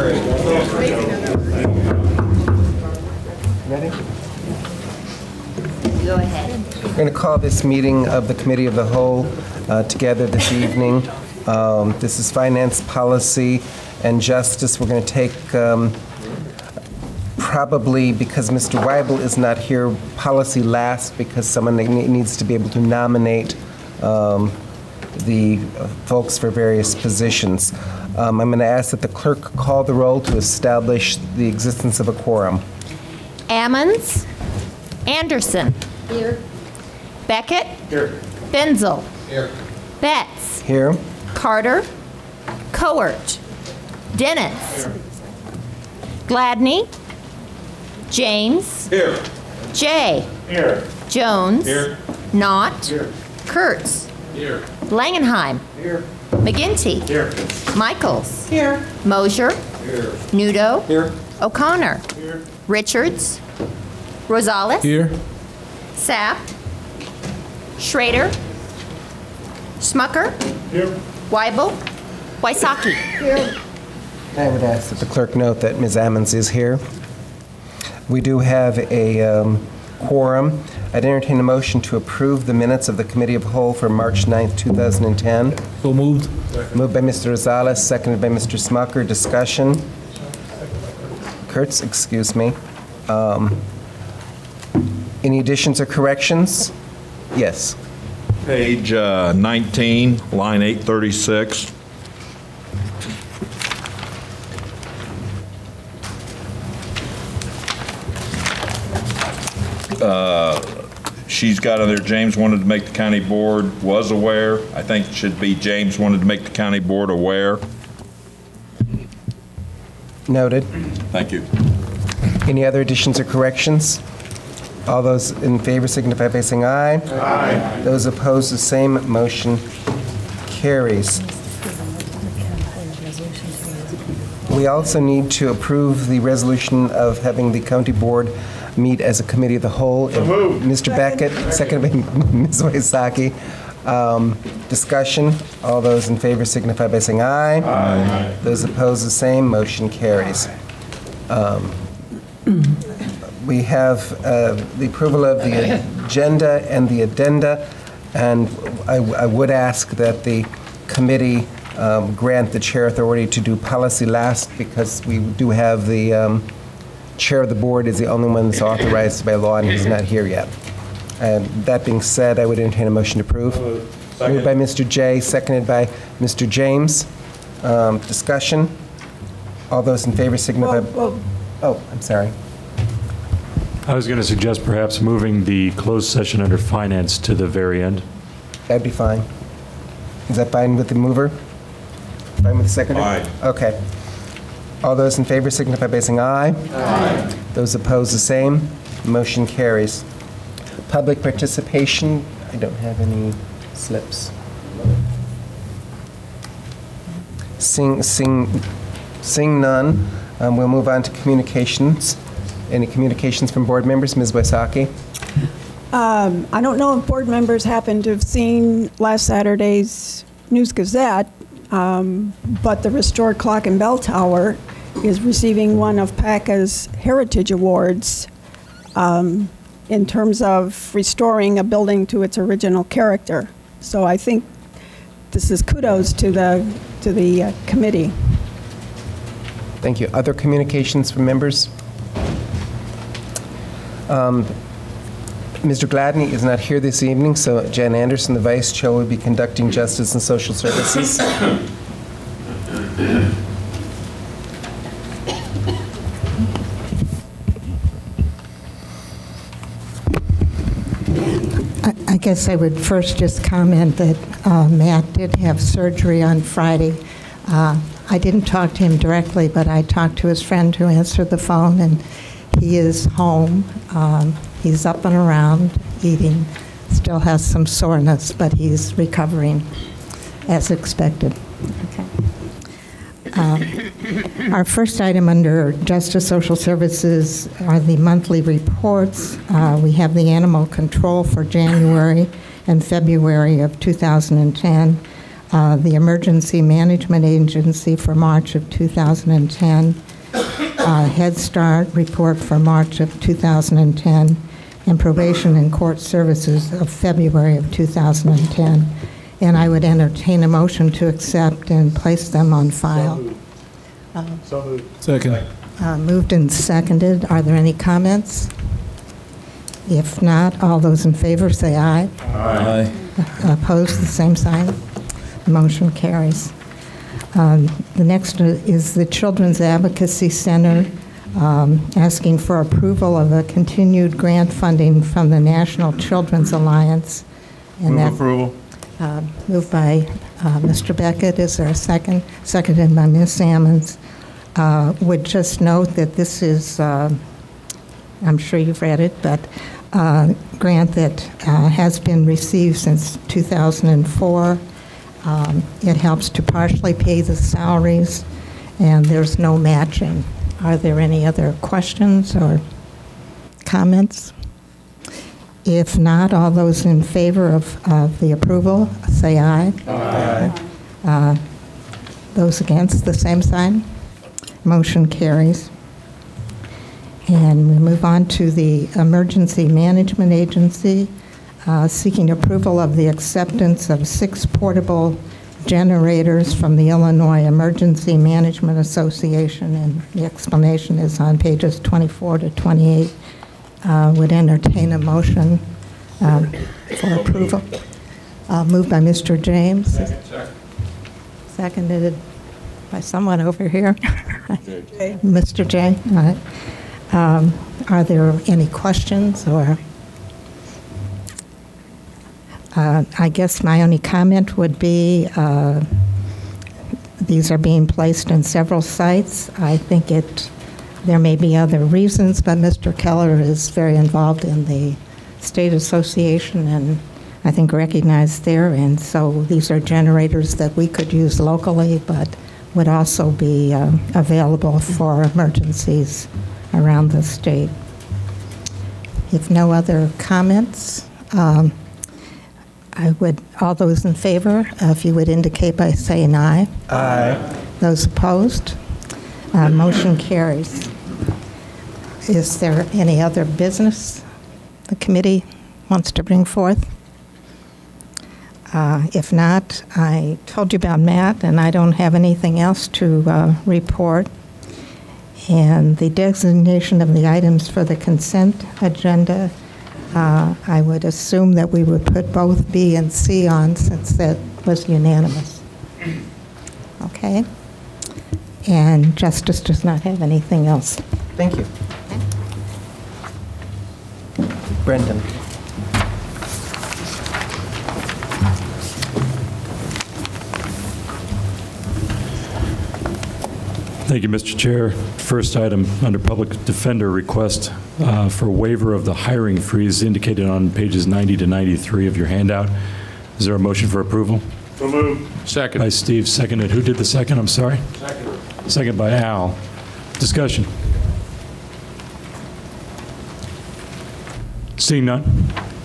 Ready? Go ahead. We're going to call this meeting of the Committee of the Whole together this evening. This is Finance, Policy, and Justice. We're going to take, probably because Mr. Weibel is not here, policy last because someone needs to be able to nominate the folks for various positions. I'm going to ask that the clerk call the roll to establish the existence of a quorum. Ammons. Anderson. Here. Beckett. Here. Benzel. Here. Betts. Here. Carter. Coert. Dennis. Here. Gladney. James. Here. Jay. Here. Jones. Here. Knott. Here. Kurtz. Here. Langenheim. Here. McGinty. Here. Michaels. Here. Mosier. Here. Nudo. Here. O'Connor. Here. Richards. Rosales. Here. Sapp. Schrader. Smucker. Here. Weibel. Wysocki. I would ask that the clerk note that Ms. Ammons is here. We do have a quorum. I'd entertain a motion to approve the minutes of the Committee of Whole for March 9th, 2010. So moved. Moved by Mr. Rosales, seconded by Mr. Smucker. Discussion? Kurtz, excuse me. Any additions or corrections? Yes. Page 19, line 836. She's got on there, James wanted to make the county board was aware. I think it should be James wanted to make the county board aware. Noted. Thank you. Any other additions or corrections? All those in favor signify by saying aye. Aye. Those opposed, the same. Motion carries. We also need to approve the resolution of having the county board meet as a committee of the whole. Mr. Beckett, seconded by Ms. Wysocki. Discussion. All those in favor signify by saying aye. Aye. Those opposed, the same. Motion carries. We have the approval of the agenda and the addenda, and I would ask that the committee grant the chair authority to do policy last because we do have the chair of the board is the only one that's authorized by law, and he's not here yet. And that being said, I would entertain a motion to approve. Moved by Mr. Jay, seconded by Mr. James. Discussion. All those in favor signify. Oh, I'm sorry. I was going to suggest perhaps moving the closed session under finance to the very end. That'd be fine. Is that fine with the mover? Fine with the secretary? Aye. Okay. All those in favor signify by saying aye. Aye. Those opposed, the same. Motion carries. Public participation. I don't have any slips. Seeing none, we'll move on to communications. Any communications from board members? Ms. Wysocki? I don't know if board members happen to have seen last Saturday's News Gazette, but the restored clock and bell tower is receiving one of PACA's Heritage Awards in terms of restoring a building to its original character. So I think this is kudos to the committee. Thank you. Other communications from members? Mr. Gladney is not here this evening, so Jen Anderson, the Vice Chair, will be conducting Justice and Social Services. I guess I would first just comment that Matt did have surgery on Friday. I didn't talk to him directly, but I talked to his friend who answered the phone, and he is home. He's up and around, eating, still has some soreness, but he's recovering as expected. Okay. Our first item under Justice Social Services are the monthly reports. We have the animal control for January and February of 2010. the Emergency Management Agency for March of 2010, Head Start report for March of 2010, and Probation and Court Services of February of 2010. And I would entertain a motion to accept and place them on file. So moved. Second. Moved and seconded. Are there any comments? If not, all those in favor say aye. Aye. Opposed, the same sign. Motion carries. The next is the Children's Advocacy Center, asking for approval of a continued grant funding from the National Children's Alliance. And Move approval. Moved by Mr. Beckett. Is there a second? Seconded by Ms. Sammons. Would just note that this is, I'm sure you've read it, but grant that has been received since 2004. It helps to partially pay the salaries, and there's no matching. Are there any other questions or comments? If not, all those in favor of the approval, say aye. Aye. Those against, the same sign. Motion carries. And we move on to the Emergency Management Agency, seeking approval of the acceptance of 6 portable generators from the Illinois Emergency Management Association, and the explanation is on pages 24 to 28. Would entertain a motion for approval. Moved by Mr. James. Seconded by someone over here. Mr. J. All right. Are there any questions or? I guess my only comment would be these are being placed in several sites. I think there may be other reasons, but Mr. Keller is very involved in the state association and I think recognized there. And so these are generators that we could use locally, but would also be available for emergencies around the state. If no other comments, all those in favor, if you would indicate by saying aye. Aye. Those opposed? Motion carries. Is there any other business the committee wants to bring forth? If not, I told you about Matt, and I don't have anything else to report. And the designation of the items for the consent agenda, I would assume that we would put both B and C on since that was unanimous. Okay? And Justice does not have anything else. Thank you. Brendan. Thank you, Mr. Chair. First item under Public Defender request for waiver of the hiring freeze indicated on pages 90 to 93 of your handout. Is there a motion for approval? So moved. Second. By Steve, seconded. Who did the second? I'm sorry. Second. Second by Al. Discussion. Seeing none,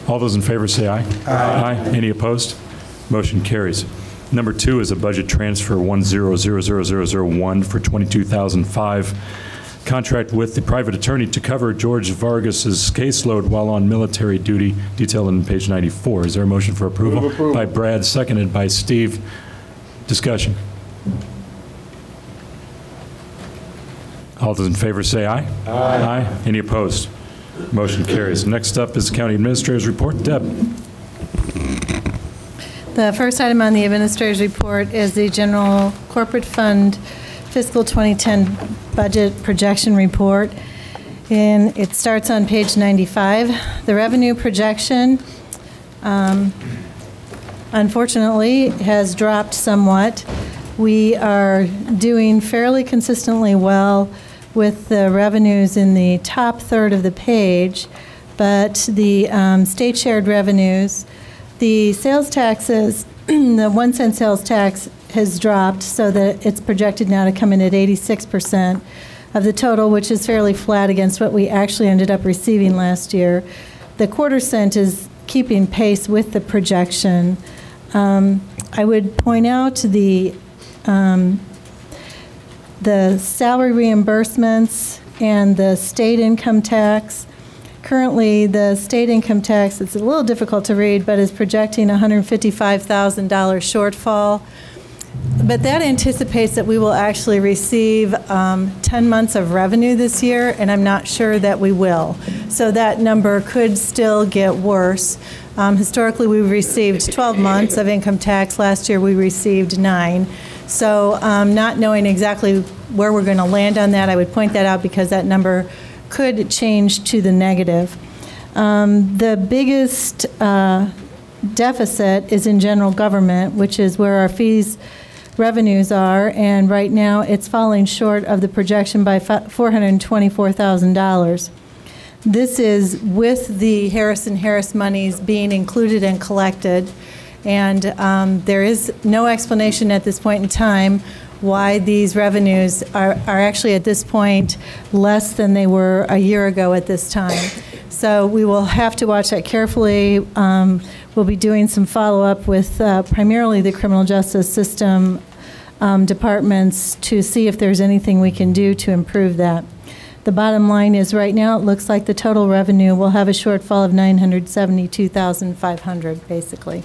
all those in favor say aye. Aye. Any opposed? Motion carries. Number 2 is a budget transfer 100001 for $22,005. Contract with the private attorney to cover George Vargas's caseload while on military duty, detailed on page 94. Is there a motion for approval? Move approval. By Brad, seconded by Steve. Discussion. All those in favor say aye. Aye. Any opposed? Motion carries. Next up is the County Administrator's Report. Deb. The first item on the Administrator's Report is the General Corporate Fund Fiscal 2010 Budget Projection Report. And it starts on page 95. The revenue projection, unfortunately, has dropped somewhat. We are doing fairly consistently well with the revenues in the top third of the page, but the state shared revenues, the sales taxes, the 1 cent sales tax has dropped so that it's projected now to come in at 86% of the total, which is fairly flat against what we actually ended up receiving last year. The quarter cent is keeping pace with the projection. I would point out the salary reimbursements and the state income tax. Currently, the state income tax, it's a little difficult to read, but is projecting $155,000 shortfall. But that anticipates that we will actually receive 10 months of revenue this year, and I'm not sure that we will. So that number could still get worse. Historically, we received 12 months of income tax. Last year, we received 9. So not knowing exactly where we're going to land on that, I would point that out because that number could change to the negative. The biggest deficit is in general government, which is where our fees revenues are, and right now it's falling short of the projection by $424,000. This is with the Harris & Harris monies being included and collected, and there is no explanation at this point in time why these revenues are actually at this point less than they were a year ago at this time. So we will have to watch that carefully. We'll be doing some follow-up with primarily the criminal justice system departments to see if there's anything we can do to improve that. The bottom line is right now it looks like the total revenue will have a shortfall of $972,500 basically.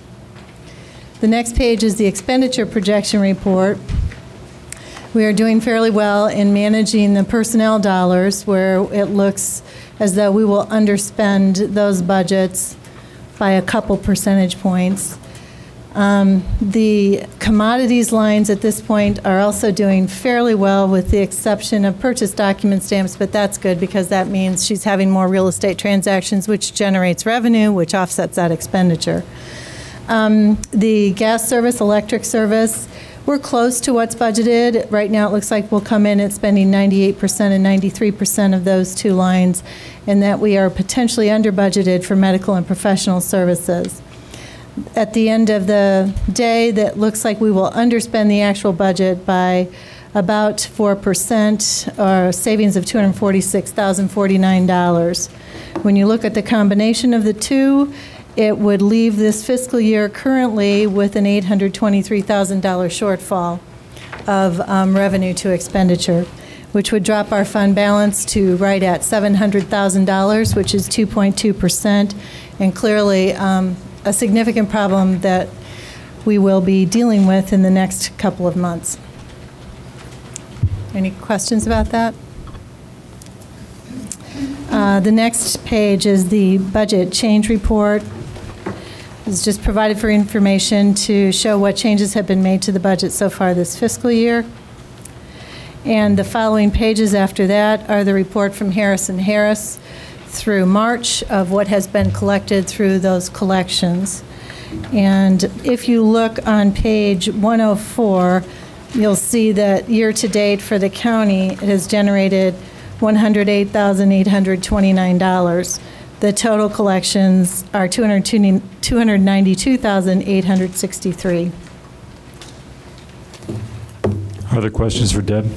The next page is the expenditure projection report. We are doing fairly well in managing the personnel dollars where it looks as though we will underspend those budgets by a couple percentage points. The commodities lines at this point are also doing fairly well with the exception of purchase document stamps, but that's good because that means she's having more real estate transactions, which generates revenue, which offsets that expenditure. The gas service, electric service, we're close to what's budgeted. Right now it looks like we'll come in at spending 98% and 93% of those two lines, and that we are potentially under budgeted for medical and professional services. At the end of the day, that looks like we will underspend the actual budget by about 4%, or savings of $246,049. When you look at the combination of the two, it would leave this fiscal year currently with an $823,000 shortfall of revenue to expenditure, which would drop our fund balance to right at $700,000, which is 2.2%, and clearly a significant problem that we will be dealing with in the next couple of months. Any questions about that? The next page is the budget change report. It's just provided for information to show what changes have been made to the budget so far this fiscal year. And the following pages after that are the report from Harris & Harris through March of what has been collected through those collections. And if you look on page 104, you'll see that year-to-date for the county, it has generated $108,829. The total collections are $292,863. Are there questions for Deb?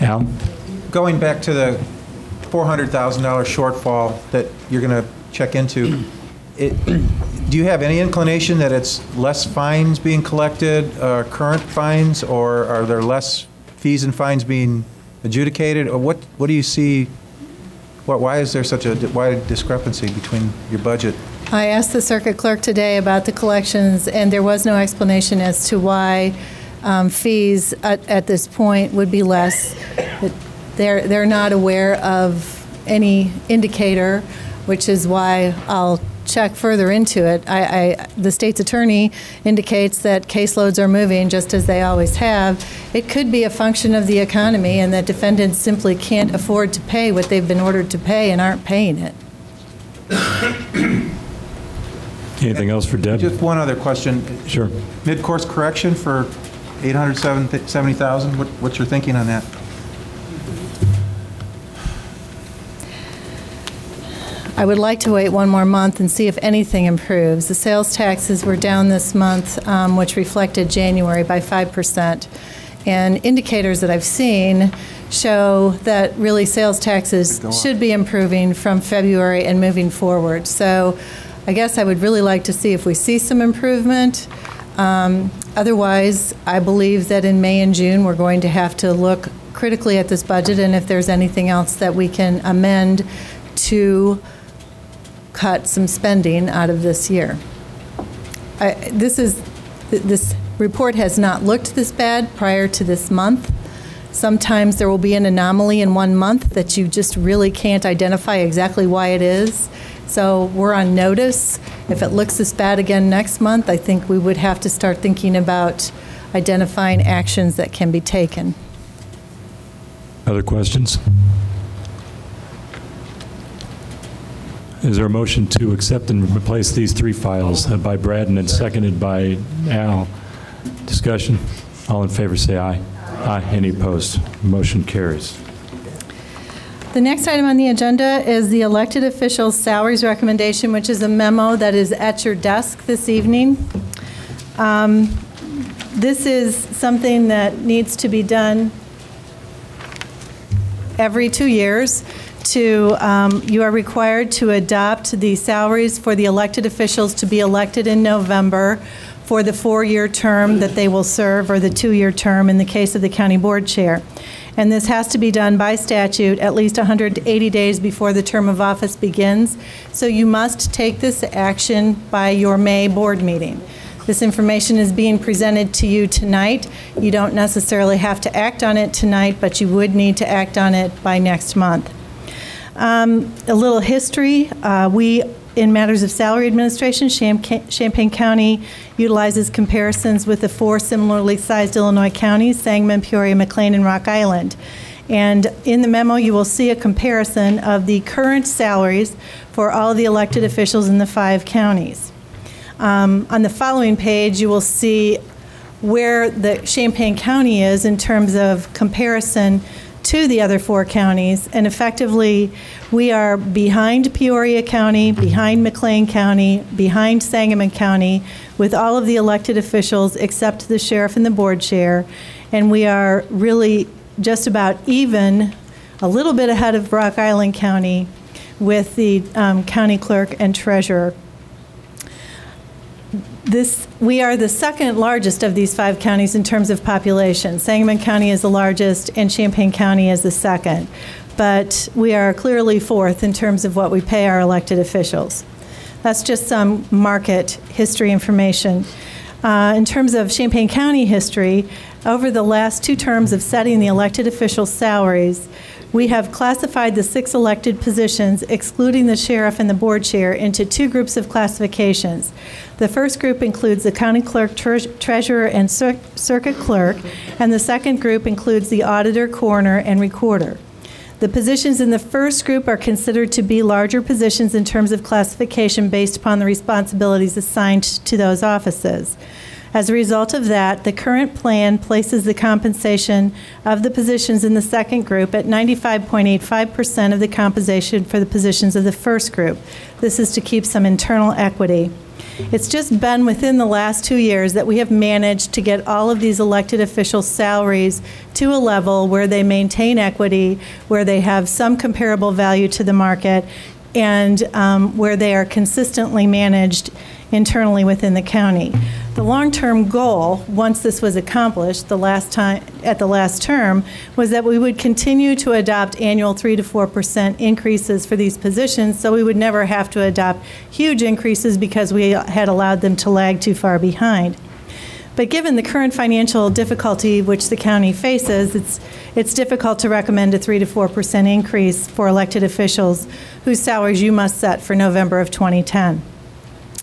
Al? Going back to the $400,000 shortfall that you're going to check into, do you have any inclination that it's less fines being collected, current fines, or are there less fees and fines being adjudicated? Or what do you see? Why is there such a wide discrepancy between your budget? I asked the circuit clerk today about the collections, and there was no explanation as to why fees at this point would be less. They're not aware of any indicator, which is why I'll check further into it. The state's attorney indicates that caseloads are moving just as they always have. It could be a function of the economy and that defendants simply can't afford to pay what they've been ordered to pay and aren't paying it. Anything else for Deb? Just one other question. Sure. Mid-course correction for $870,000. What's your thinking on that? I would like to wait one more month and see if anything improves. The sales taxes were down this month, which reflected January by 5%. And indicators that I've seen show that really sales taxes should be improving from February and moving forward. So I guess I would really like to see if we see some improvement. Otherwise, I believe that in May and June, we're going to have to look critically at this budget, and if there's anything else that we can amend to cut some spending out of this year. This report has not looked this bad prior to this month. Sometimes there will be an anomaly in one month that you just really can't identify exactly why it is. So we're on notice. If it looks this bad again next month, I think we would have to start thinking about identifying actions that can be taken. Other questions? Is there a motion to accept and replace these three files by Brad and then seconded by Al? Discussion? All in favor say aye. Aye. Any opposed? Motion carries. The next item on the agenda is the elected officials' salaries recommendation, which is a memo that is at your desk this evening. This is something that needs to be done every 2 years. You are required to adopt the salaries for the elected officials to be elected in November for the 4-year term that they will serve, or the 2-year term in the case of the county board chair. And this has to be done by statute at least 180 days before the term of office begins. So you must take this action by your May board meeting. This information is being presented to you tonight. You don't necessarily have to act on it tonight, but you would need to act on it by next month. A little history. In matters of salary administration, Champaign County utilizes comparisons with the 4 similarly sized Illinois counties, Sangamon, Peoria, McLean, and Rock Island. And in the memo, you will see a comparison of the current salaries for all of the elected officials in the 5 counties. On the following page, you will see where the Champaign County is in terms of comparison to the other 4 counties, and effectively we are behind Peoria County, behind McLean County, behind Sangamon County with all of the elected officials except the sheriff and the board chair, and we are really just about even, a little bit ahead of Rock Island County with the county clerk and treasurer. We are the second largest of these 5 counties in terms of population. Sangamon County is the largest and Champaign County is the second. But we are clearly 4th in terms of what we pay our elected officials. That's just some market history information. In terms of Champaign County history, over the last 2 terms of setting the elected officials' salaries, we have classified the 6 elected positions, excluding the sheriff and the board chair, into 2 groups of classifications. The first group includes the county clerk, treasurer, and circuit clerk, and the second group includes the auditor, coroner, and recorder. The positions in the first group are considered to be larger positions in terms of classification based upon the responsibilities assigned to those offices. As a result of that, the current plan places the compensation of the positions in the second group at 95.85% of the compensation for the positions of the first group. This is to keep some internal equity. It's just been within the last 2 years that we have managed to get all of these elected officials' salaries to a level where they maintain equity, where they have some comparable value to the market, and where they are consistently managed internally within the county. The long-term goal, once this was accomplished at the last term, was that we would continue to adopt annual 3 to 4% increases for these positions, so we would never have to adopt huge increases because we had allowed them to lag too far behind. But given the current financial difficulty which the county faces, it's difficult to recommend a 3 to 4% increase for elected officials whose salaries you must set for November of 2010.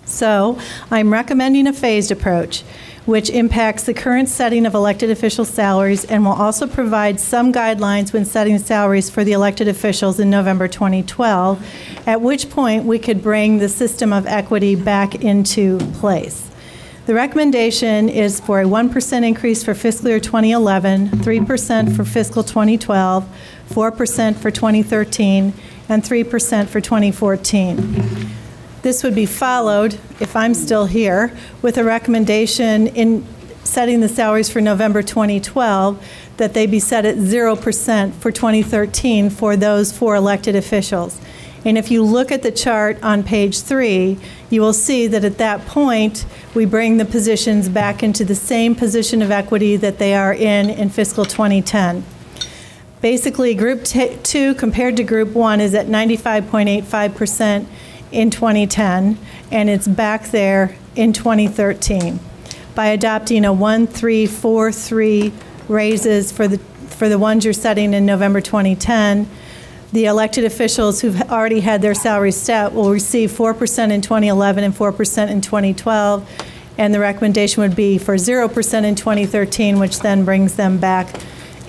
So I'm recommending a phased approach, which impacts the current setting of elected official salaries and will also provide some guidelines when setting salaries for the elected officials in November 2012, at which point we could bring the system of equity back into place. The recommendation is for a 1% increase for fiscal year 2011, 3% for fiscal 2012, 4% for 2013, and 3% for 2014. This would be followed, if I'm still here, with a recommendation in setting the salaries for November 2012 that they be set at 0% for 2013 for those 4 elected officials. And if you look at the chart on page 3, you will see that at that point, we bring the positions back into the same position of equity that they are in fiscal 2010. Basically, Group 2 compared to Group 1 is at 95.85% in 2010, and it's back there in 2013. By adopting a 1-3-4-3 raises for the ones you're setting in November 2010, the elected officials who've already had their salaries set will receive 4% in 2011 and 4% in 2012, and the recommendation would be for 0% in 2013, which then brings them back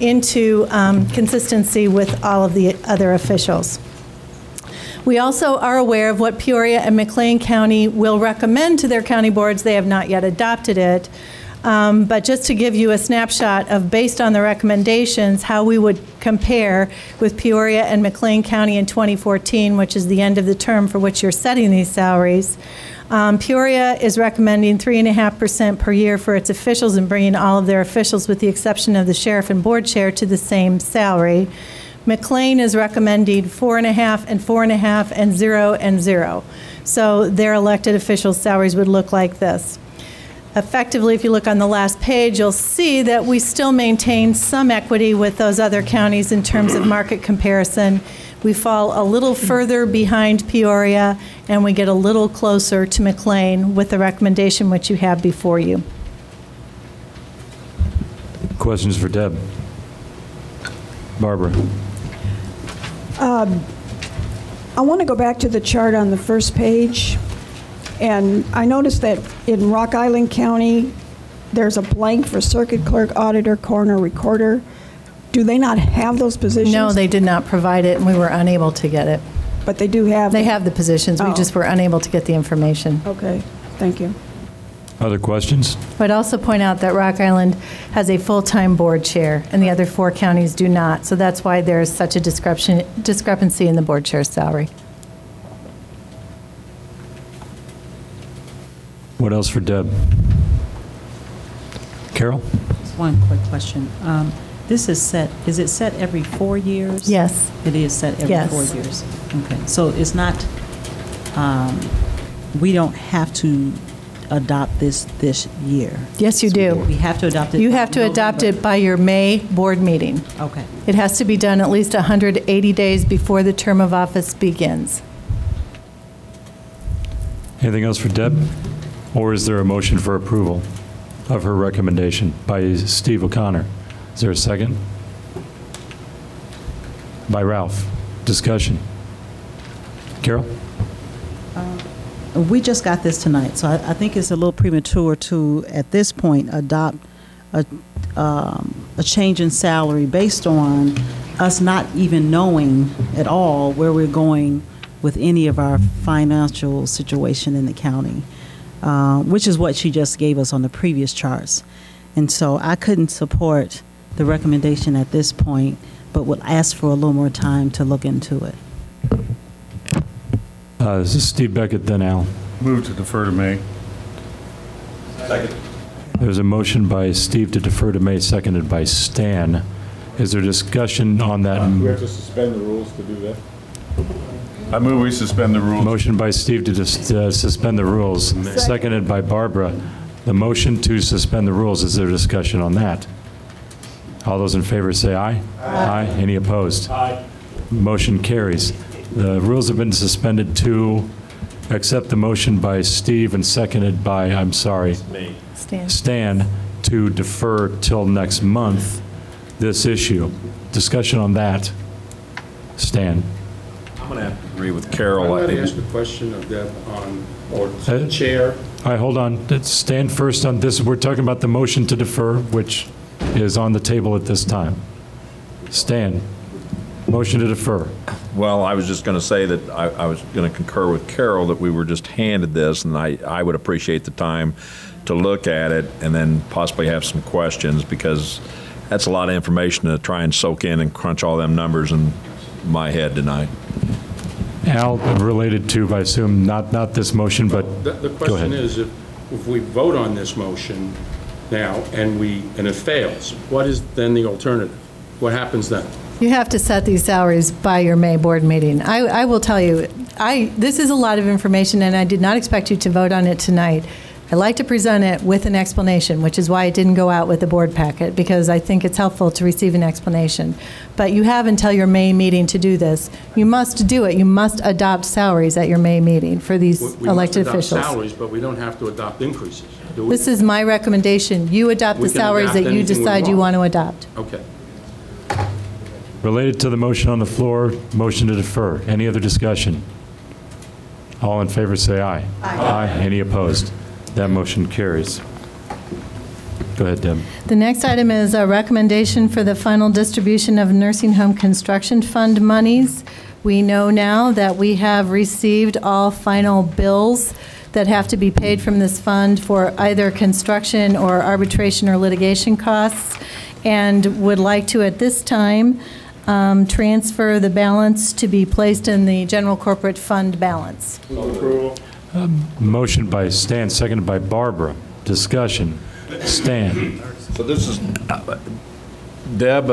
into consistency with all of the other officials. We also are aware of what Peoria and McLean County will recommend to their county boards. They have not yet adopted it. But just to give you a snapshot of, based on the recommendations, how we would compare with Peoria and McLean County in 2014, which is the end of the term for which you're setting these salaries. Peoria is recommending 3.5% per year for its officials and bringing all of their officials, with the exception of the sheriff and board chair, to the same salary. McLean is recommending 4.5% and 4.5% and 0% and 0%. So their elected officials' salaries would look like this. Effectively, if you look on the last page, you'll see that we still maintain some equity with those other counties in terms of market comparison. We fall a little further behind Peoria, and we get a little closer to McLean with the recommendation which you have before you. Questions for Deb? Barbara? I want to go back to the chart on the first page, and I noticed that in Rock Island County, there's a blank for circuit clerk, auditor, coroner, recorder. Do they not have those positions? No, they did not provide it, and we were unable to get it. But they do have. They have the positions. We just were unable to get the information. Okay, thank you. Other questions? I'd also point out that Rock Island has a full-time board chair, and the other 4 counties do not. So that's why there's such a discrepancy in the board chair's salary. What else for Deb? Carol? Just one quick question. This is set, is it set every 4 years? Yes. It is set every Yes. 4 years? Okay. So it's not, we don't have to adopt this year? Yes, you do. We have to adopt it? You have to adopt it by your May board meeting. Okay. It has to be done at least 180 days before the term of office begins. Anything else for Deb? Or is there a motion for approval of her recommendation by Steve O'Connor? Is there a second? By Ralph. Discussion. Carol? We just got this tonight, so I think it's a little premature to, at this point, adopt a change in salary based on us not even knowing at all where we're going with any of our financial situation in the county, which is what she just gave us on the previous charts. And so I couldn't support the recommendation at this point, but would ask for a little more time to look into it. This is Steve Beckett, then Al. Move to defer to May. Second. There's a motion by Steve to defer to May, seconded by Stan. Is there discussion on that? We have to suspend the rules to do that? I move we suspend the rules. Motion by Steve to suspend the rules, seconded by Barbara. The motion to suspend the rules, is there discussion on that? All those in favor say aye. Aye. Any opposed? Aye. Motion carries. The rules have been suspended to accept the motion by Steve and seconded by, I'm sorry, Stan, to defer till next month this issue. Discussion on that. Stan. I'm going to have to agree with Carol. I'm going to ask a question of Deb on, or the chair. All right, hold on. Let's stand first on this. We're talking about the motion to defer, which is on the table at this time. Stan, motion to defer. Well, I was just going to say that I was going to concur with Carol that we were just handed this, and I would appreciate the time to look at it and then possibly have some questions, because that's a lot of information to try and soak in and crunch all them numbers in my head tonight. Al, related to, I assume, not this motion, but The go question ahead. is, if we vote on this motion now and it fails, what is then the alternative? What happens then? You have to set these salaries by your May board meeting. I will tell you, this is a lot of information, and I did not expect you to vote on it tonight. I like to present it with an explanation, which is why it didn't go out with the board packet, because I think it's helpful to receive an explanation. But you have until your May meeting to do this. You must do it. You must adopt salaries at your May meeting for these elected officials. We must adopt salaries, but we don't have to adopt increases, do we? This is my recommendation. You adopt the salaries that you decide you want to adopt. Okay. Related to the motion on the floor, motion to defer. Any other discussion? All in favor say aye. Aye. Any opposed? That motion carries. Go ahead, Deb. The next item is a recommendation for the final distribution of nursing home construction fund monies. We know now that we have received all final bills that have to be paid from this fund for either construction or arbitration or litigation costs, and would like to, at this time, transfer the balance to be placed in the general corporate fund balance. Motion by Stan, seconded by Barbara. Discussion. Stan. So this is, Deb,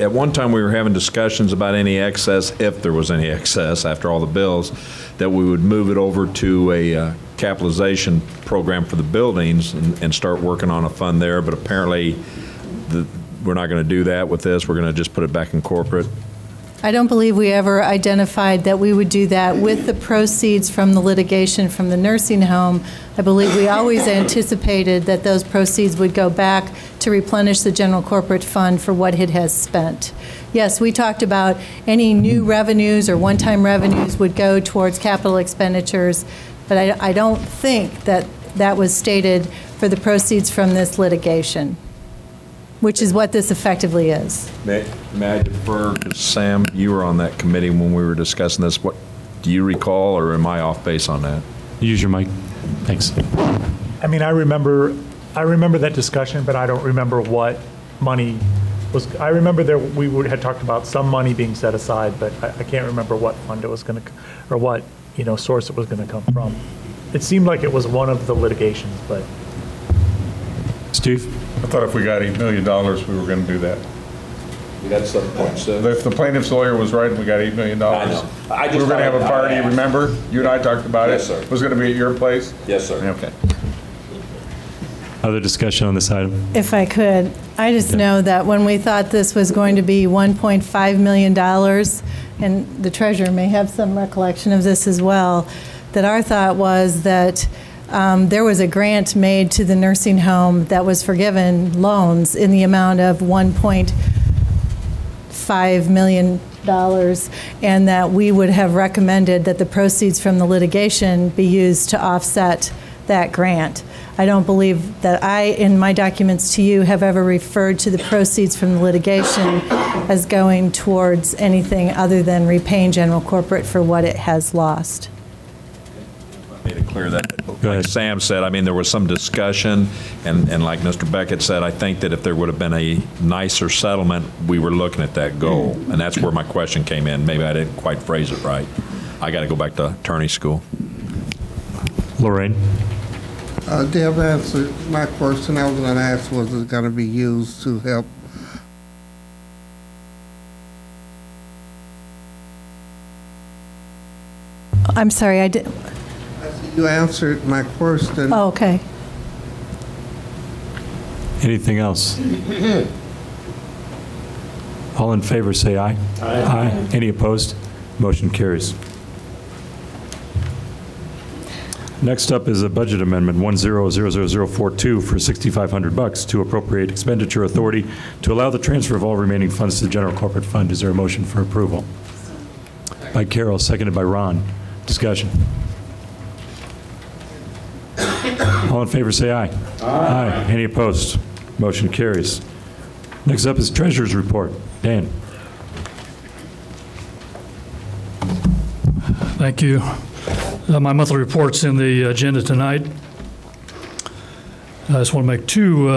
at one time we were having discussions about any excess, if there was any excess after all the bills, that we would move it over to a capitalization program for the buildings and start working on a fund there, but apparently we're not going to do that with this. We're going to just put it back in corporate. I don't believe we ever identified that we would do that with the proceeds from the litigation from the nursing home. I believe we always anticipated that those proceeds would go back to replenish the general corporate fund for what it has spent. Yes, we talked about any new revenues or one-time revenues would go towards capital expenditures, but I don't think that that was stated for the proceeds from this litigation, which is what this effectively is. May I defer? Sam, you were on that committee when we were discussing this. What do you recall, or am I off base on that? Use your mic. Thanks. I mean, I remember that discussion, but I don't remember what money was. I remember had talked about some money being set aside, but I can't remember what fund it was going to, or what source it was going to come from. It seemed like it was one of the litigations, but. Steve? I thought if we got $8 million, we were going to do that. That's 7.6. If the plaintiff's lawyer was right and we got $8 million, I know. We were going to have a party, remember? You and I talked about it. Yes, sir. It was going to be at your place? Yes, sir. Okay. Other discussion on this item? If I could, I just know that when we thought this was going to be $1.5 million, and the treasurer may have some recollection of this as well, that our thought was that there was a grant made to the nursing home that was forgiven loans in the amount of $1.5 million, and that we would have recommended that the proceeds from the litigation be used to offset that grant. I don't believe that in my documents to you, have ever referred to the proceeds from the litigation as going towards anything other than repaying general corporate for what it has lost. Made it clear that, like Sam said, I mean, there was some discussion, and like Mr. Beckett said, I think that if there would have been a nicer settlement, we were looking at that goal. And that's where my question came in. Maybe I didn't quite phrase it right. I got to go back to attorney school. Lorraine? Deb answered my question. I was going to ask, was it going to be used to help? I'm sorry, I did. You answered my question. Oh, okay. Anything else? All in favor say aye. Aye. Any opposed? Motion carries. Next up is a budget amendment 1000042 for $6,500 to appropriate expenditure authority to allow the transfer of all remaining funds to the general corporate fund. Is there a motion for approval? By Carol, seconded by Ron. Discussion. All in favor say aye. Aye. Any opposed? Motion carries. Next up is Treasurer's Report. Dan. Thank you. My monthly report's in the agenda tonight. I just want to make two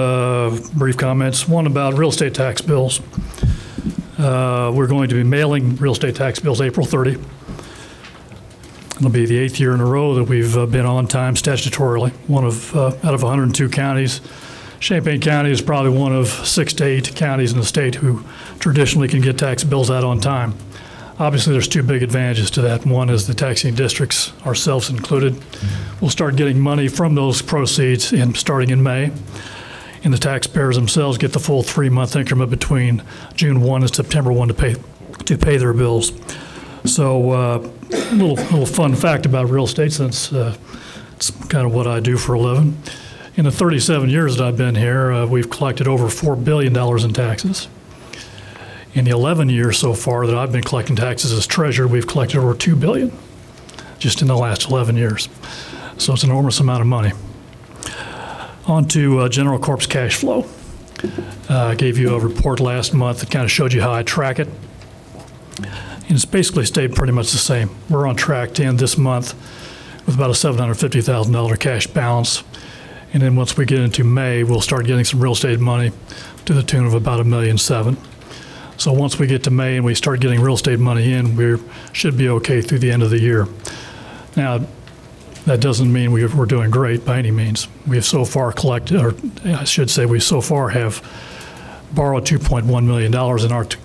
brief comments. One about real estate tax bills. We're going to be mailing real estate tax bills April 30. It'll be the 8th year in a row that we've been on time statutorily. Out of 102 counties. Champaign County is probably one of 6 to 8 counties in the state who traditionally can get tax bills out on time. Obviously, there's two big advantages to that. One is the taxing districts, ourselves included, will start getting money from those proceeds starting in May. And the taxpayers themselves get the full 3-month increment between June 1 and September 1 to pay their bills. So a little fun fact about real estate, since it's kind of what I do for a living. In the 37 years that I've been here, we've collected over $4 billion in taxes. In the 11 years so far that I've been collecting taxes as treasurer, we've collected over $2 billion just in the last 11 years. So it's an enormous amount of money. On to General Corp's cash flow. I gave you a report last month that kind of showed you how I track it. And it's basically stayed pretty much the same. We're on track to end this month with about a $750,000 cash balance. And then once we get into May, we'll start getting some real estate money to the tune of about $1.7 million. So once we get to May and we start getting real estate money in, we should be okay through the end of the year. Now, that doesn't mean we're doing great by any means. We have so far collected, or I should say we so far have borrowed $2.1 million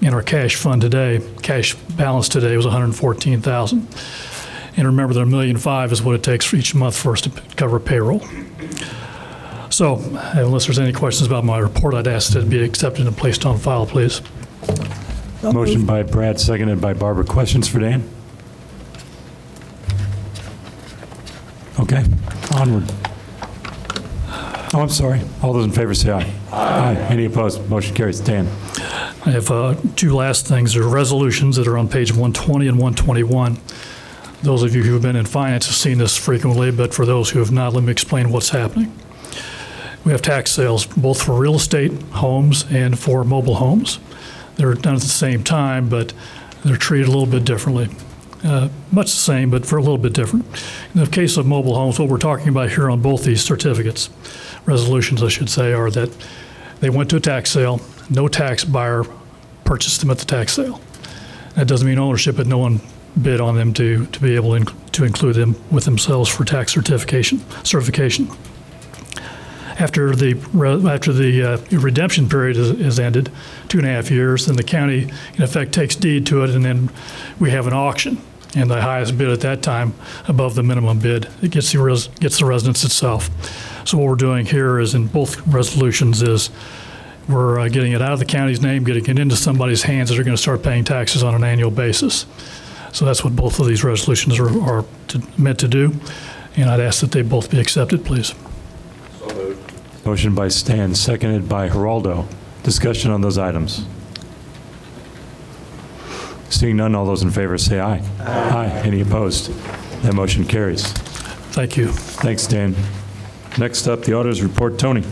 in our cash fund today. Cash balance today was $114,000. And remember that $1.5 million is what it takes for each month for us to cover payroll. So unless there's any questions about my report, I'd ask that it be accepted and placed on file, please. Motion by Brad, seconded by Barbara. Questions for Dan? Okay, onward. Oh, I'm sorry. All those in favor say aye. Aye. Any opposed? Motion carries. Dan. I have two last things. There are resolutions that are on page 120 and 121. Those of you who have been in finance have seen this frequently, but for those who have not, let me explain what's happening. We have tax sales, both for real estate homes and for mobile homes. They're done at the same time, but they're treated a little bit differently. Much the same, but for a little bit different. In the case of mobile homes, what we're talking about here on both these certificates, resolutions I should say, are that they went to a tax sale, no tax buyer purchased them at the tax sale. That doesn't mean ownership, but no one bid on them to be able to include them with themselves for tax certification. After the redemption period is ended, 2.5 years, then the county, in effect, takes deed to it, and then we have an auction. And the highest bid at that time, above the minimum bid, it gets the residence itself. So what we're doing here is, in both resolutions, is we're getting it out of the county's name, getting it into somebody's hands that are going to start paying taxes on an annual basis. So that's what both of these resolutions are meant to do. And I'd ask that they both be accepted, please. Motion by Stan, seconded by Geraldo. Discussion on those items. Seeing none, all those in favor say aye. Aye. Any opposed? That motion carries. Thank you. Thanks, Dan. Next up, the auditor's report. Tony.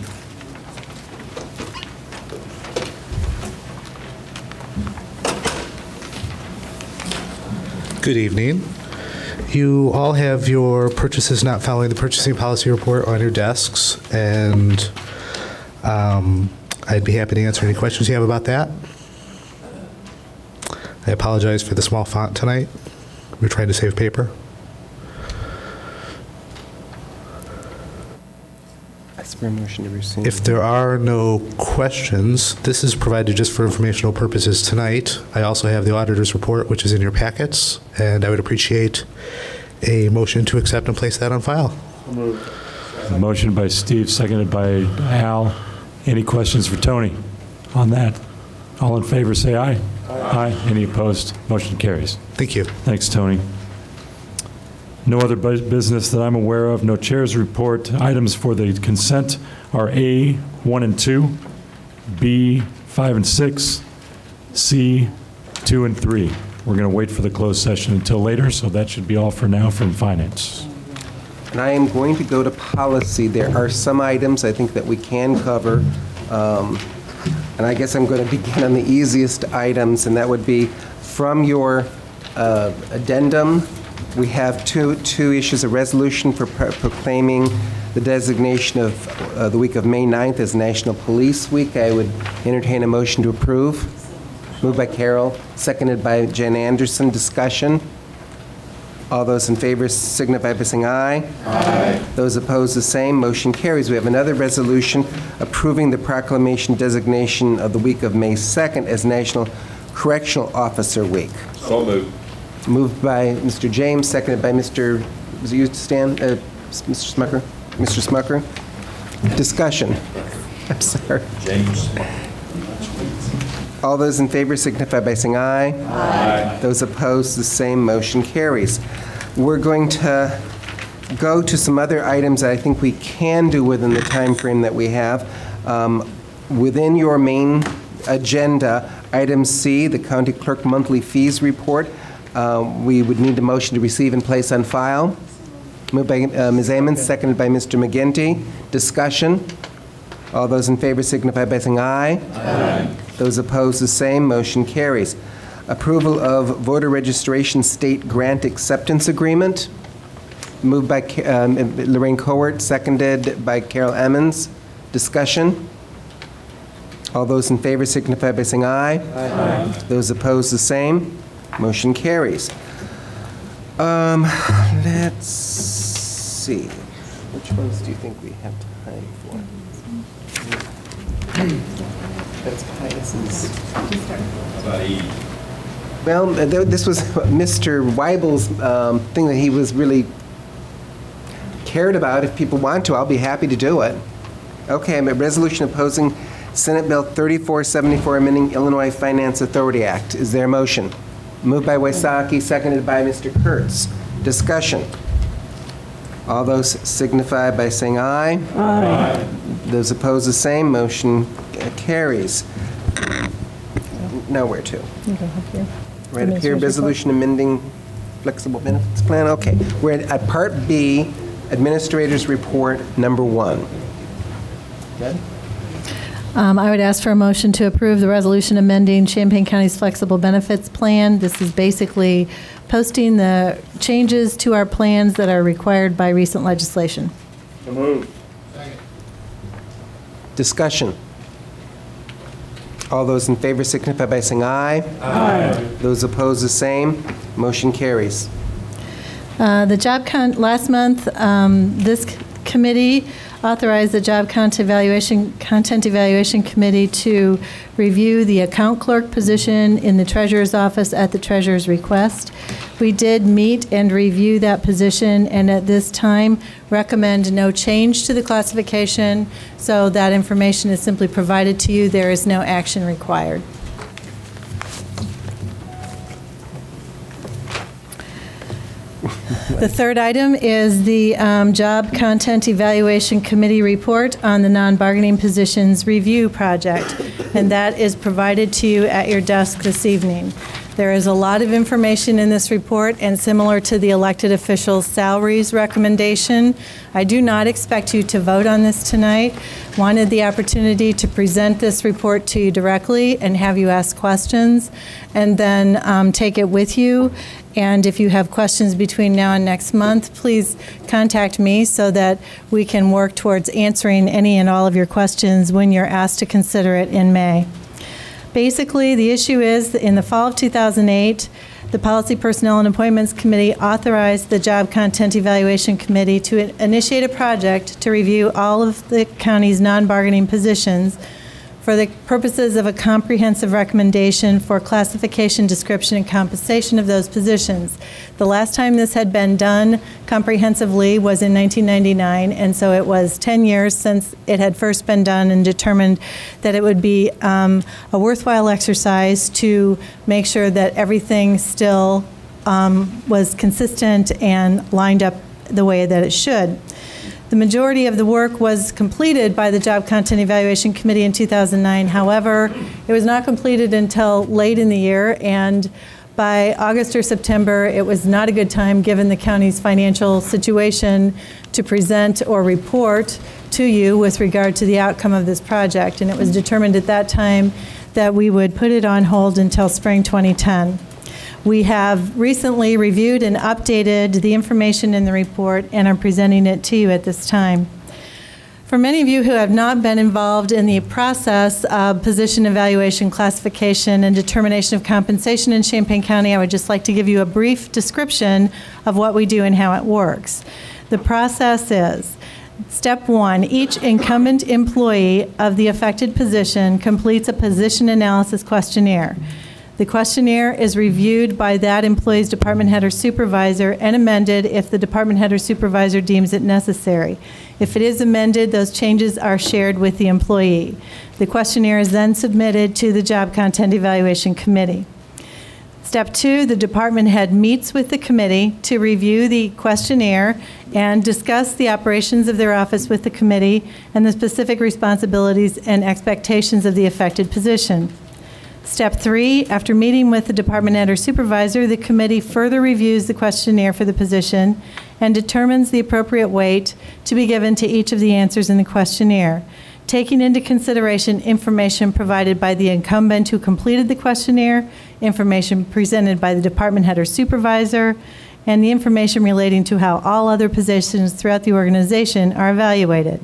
Good evening. You all have your purchases not following the purchasing policy report on your desks, and I'd be happy to answer any questions you have about that. I apologize for the small font tonight. We're trying to save paper. Motion to receive. If there are no questions, this is provided just for informational purposes tonight. I also have the auditor's report, which is in your packets, and I would appreciate a motion to accept and place that on file. Motion by Steve, seconded by Al. Any questions for Tony on that? All in favor say aye. Aye. Any opposed? Motion carries. Thank you. Thanks, Tony. No other business that I'm aware of. No chair's report. Items for the consent are A, 1 and 2, B, 5 and 6, C, 2 and 3. We're going to wait for the closed session until later, so that should be all for now from finance. And I am going to go to policy. There are some items I think that we can cover. And I guess I'm going to begin on the easiest items, and that would be from your addendum. We have two issues, a resolution for proclaiming the designation of the week of May 9th as National Police Week. I would entertain a motion to approve. Moved by Carol, seconded by Jen Anderson. Discussion. All those in favor signify by saying aye. Aye. Those opposed, the same. Motion carries. We have another resolution approving the proclamation designation of the week of May 2nd as National Correctional Officer Week. So moved. Moved by Mr. James, seconded by Mr., was it you, Stan? Mr. Smucker? Mr. Smucker? Discussion. I'm sorry. James. All those in favor signify by saying aye. Aye. Those opposed, the same. Motion carries. We're going to go to some other items that I think we can do within the time frame that we have. Within your main agenda, item C, the County Clerk Monthly Fees Report. We would need a motion to receive and place on file. Moved by Ms. Amon, seconded by Mr. McGinty. Discussion. All those in favor signify by saying aye. Aye. Those opposed, the same. Motion carries. Approval of voter registration state grant acceptance agreement. Moved by Lorraine Cowart, seconded by Carol Emmons. Discussion. All those in favor signify by saying aye. Aye. Those opposed, the same. Motion carries. Let's see. Which ones do you think we have time for? That's Caius's. Well, this was Mr. Weibel's thing that he was really cared about. If people want to, I'll be happy to do it. Okay, I'm at resolution opposing Senate Bill 3474, amending Illinois Finance Authority Act. Is there a motion? Moved by Wysocki, seconded by Mr. Kurtz. Discussion. All those signify by saying aye. Aye. Those opposed, the same. Motion carries. Now where to? Right up here, resolution amending flexible benefits plan. Okay, we're at Part B, Administrator's Report number 1. Good? I would ask for a motion to approve the resolution amending Champaign County's flexible benefits plan. This is basically posting the changes to our plans that are required by recent legislation. So moved. Discussion. All those in favor signify by saying aye. Aye. Those opposed, the same. Motion carries. Last month, this committee authorized the Job Content Evaluation Committee to review the account clerk position in the Treasurer's office at the Treasurer's request. We did meet and review that position, and at this time recommend no change to the classification, so that information is simply provided to you. There is no action required. The third item is the Job Content Evaluation Committee report on the non-bargaining positions review project, and that is provided to you at your desk this evening. There is a lot of information in this report, and similar to the elected officials' salaries recommendation, I do not expect you to vote on this tonight. Wanted the opportunity to present this report to you directly and have you ask questions, and then take it with you. And if you have questions between now and next month, please contact me so that we can work towards answering any and all of your questions when you're asked to consider it in May. Basically, the issue is that in the fall of 2008, the Policy, Personnel, and Appointments Committee authorized the Job Content Evaluation Committee to initiate a project to review all of the county's non-bargaining positions for the purposes of a comprehensive recommendation for classification, description, and compensation of those positions. The last time this had been done comprehensively was in 1999, and so it was 10 years since it had first been done, and determined that it would be a worthwhile exercise to make sure that everything still was consistent and lined up the way that it should. The majority of the work was completed by the Job Content Evaluation Committee in 2009. However, it was not completed until late in the year, and by August or September, it was not a good time, given the county's financial situation, to present or report to you with regard to the outcome of this project. And it was determined at that time that we would put it on hold until spring 2010. We have recently reviewed and updated the information in the report and are presenting it to you at this time. For many of you who have not been involved in the process of position evaluation, classification, and determination of compensation in Champaign County, I would just like to give you a brief description of what we do and how it works. The process is: Step 1, each incumbent employee of the affected position completes a position analysis questionnaire. The questionnaire is reviewed by that employee's department head or supervisor and amended if the department head or supervisor deems it necessary. If it is amended, those changes are shared with the employee. The questionnaire is then submitted to the Job Content Evaluation Committee. Step 2, the department head meets with the committee to review the questionnaire and discuss the operations of their office with the committee and the specific responsibilities and expectations of the affected position. Step 3, after meeting with the department head or supervisor, the committee further reviews the questionnaire for the position and determines the appropriate weight to be given to each of the answers in the questionnaire, taking into consideration information provided by the incumbent who completed the questionnaire, information presented by the department head or supervisor, and the information relating to how all other positions throughout the organization are evaluated.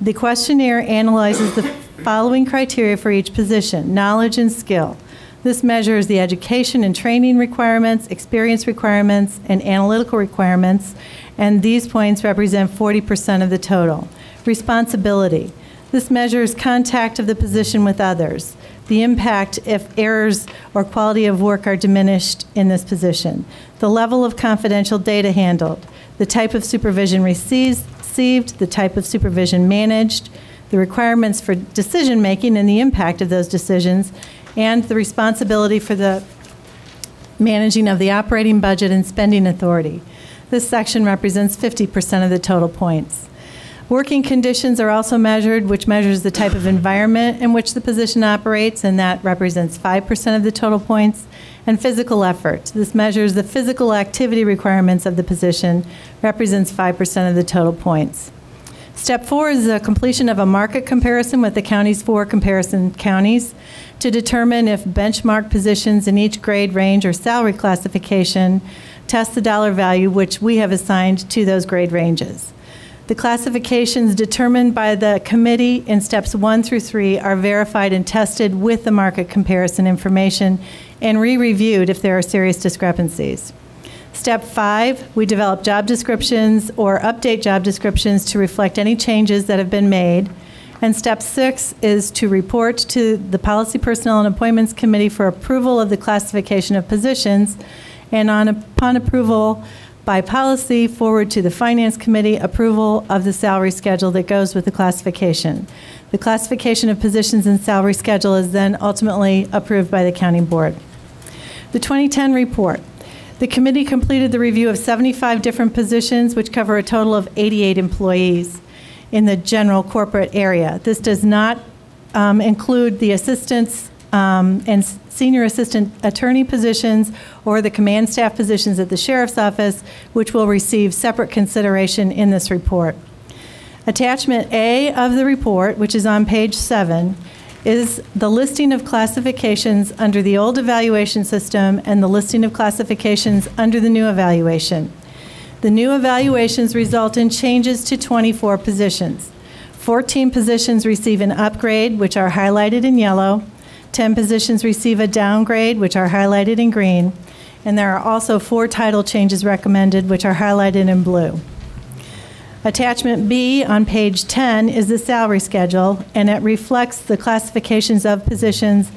The questionnaire analyzes the following criteria for each position: knowledge and skill. This measures the education and training requirements, experience requirements, and analytical requirements, and these points represent 40% of the total. Responsibility. This measures contact of the position with others, the impact if errors or quality of work are diminished in this position, the level of confidential data handled, the type of supervision received, the type of supervision managed, the requirements for decision-making and the impact of those decisions, and the responsibility for the managing of the operating budget and spending authority. This section represents 50% of the total points. Working conditions are also measured, which measures the type of environment in which the position operates, and that represents 5% of the total points. And physical effort. This measures the physical activity requirements of the position, represents 5% of the total points. Step 4 is the completion of a market comparison with the county's 4 comparison counties to determine if benchmark positions in each grade range or salary classification test the dollar value which we have assigned to those grade ranges. The classifications determined by the committee in steps 1 through 3 are verified and tested with the market comparison information and re-reviewed if there are serious discrepancies. Step 5, we develop job descriptions or update job descriptions to reflect any changes that have been made. And step 6 is to report to the Policy, Personnel, and Appointments Committee for approval of the classification of positions, and upon approval by policy, forward to the Finance Committee approval of the salary schedule that goes with the classification. The classification of positions and salary schedule is then ultimately approved by the County Board. The 2010 report. The committee completed the review of 75 different positions, which cover a total of 88 employees in the general corporate area. This does not include the assistants and senior assistant attorney positions or the command staff positions at the sheriff's office, which will receive separate consideration in this report. Attachment A of the report, which is on page 7, is the listing of classifications under the old evaluation system and the listing of classifications under the new evaluation. The new evaluations result in changes to 24 positions. 14 positions receive an upgrade, which are highlighted in yellow. 10 positions receive a downgrade, which are highlighted in green. And there are also 4 title changes recommended, which are highlighted in blue. Attachment B on page 10 is the salary schedule, and it reflects the classifications of positions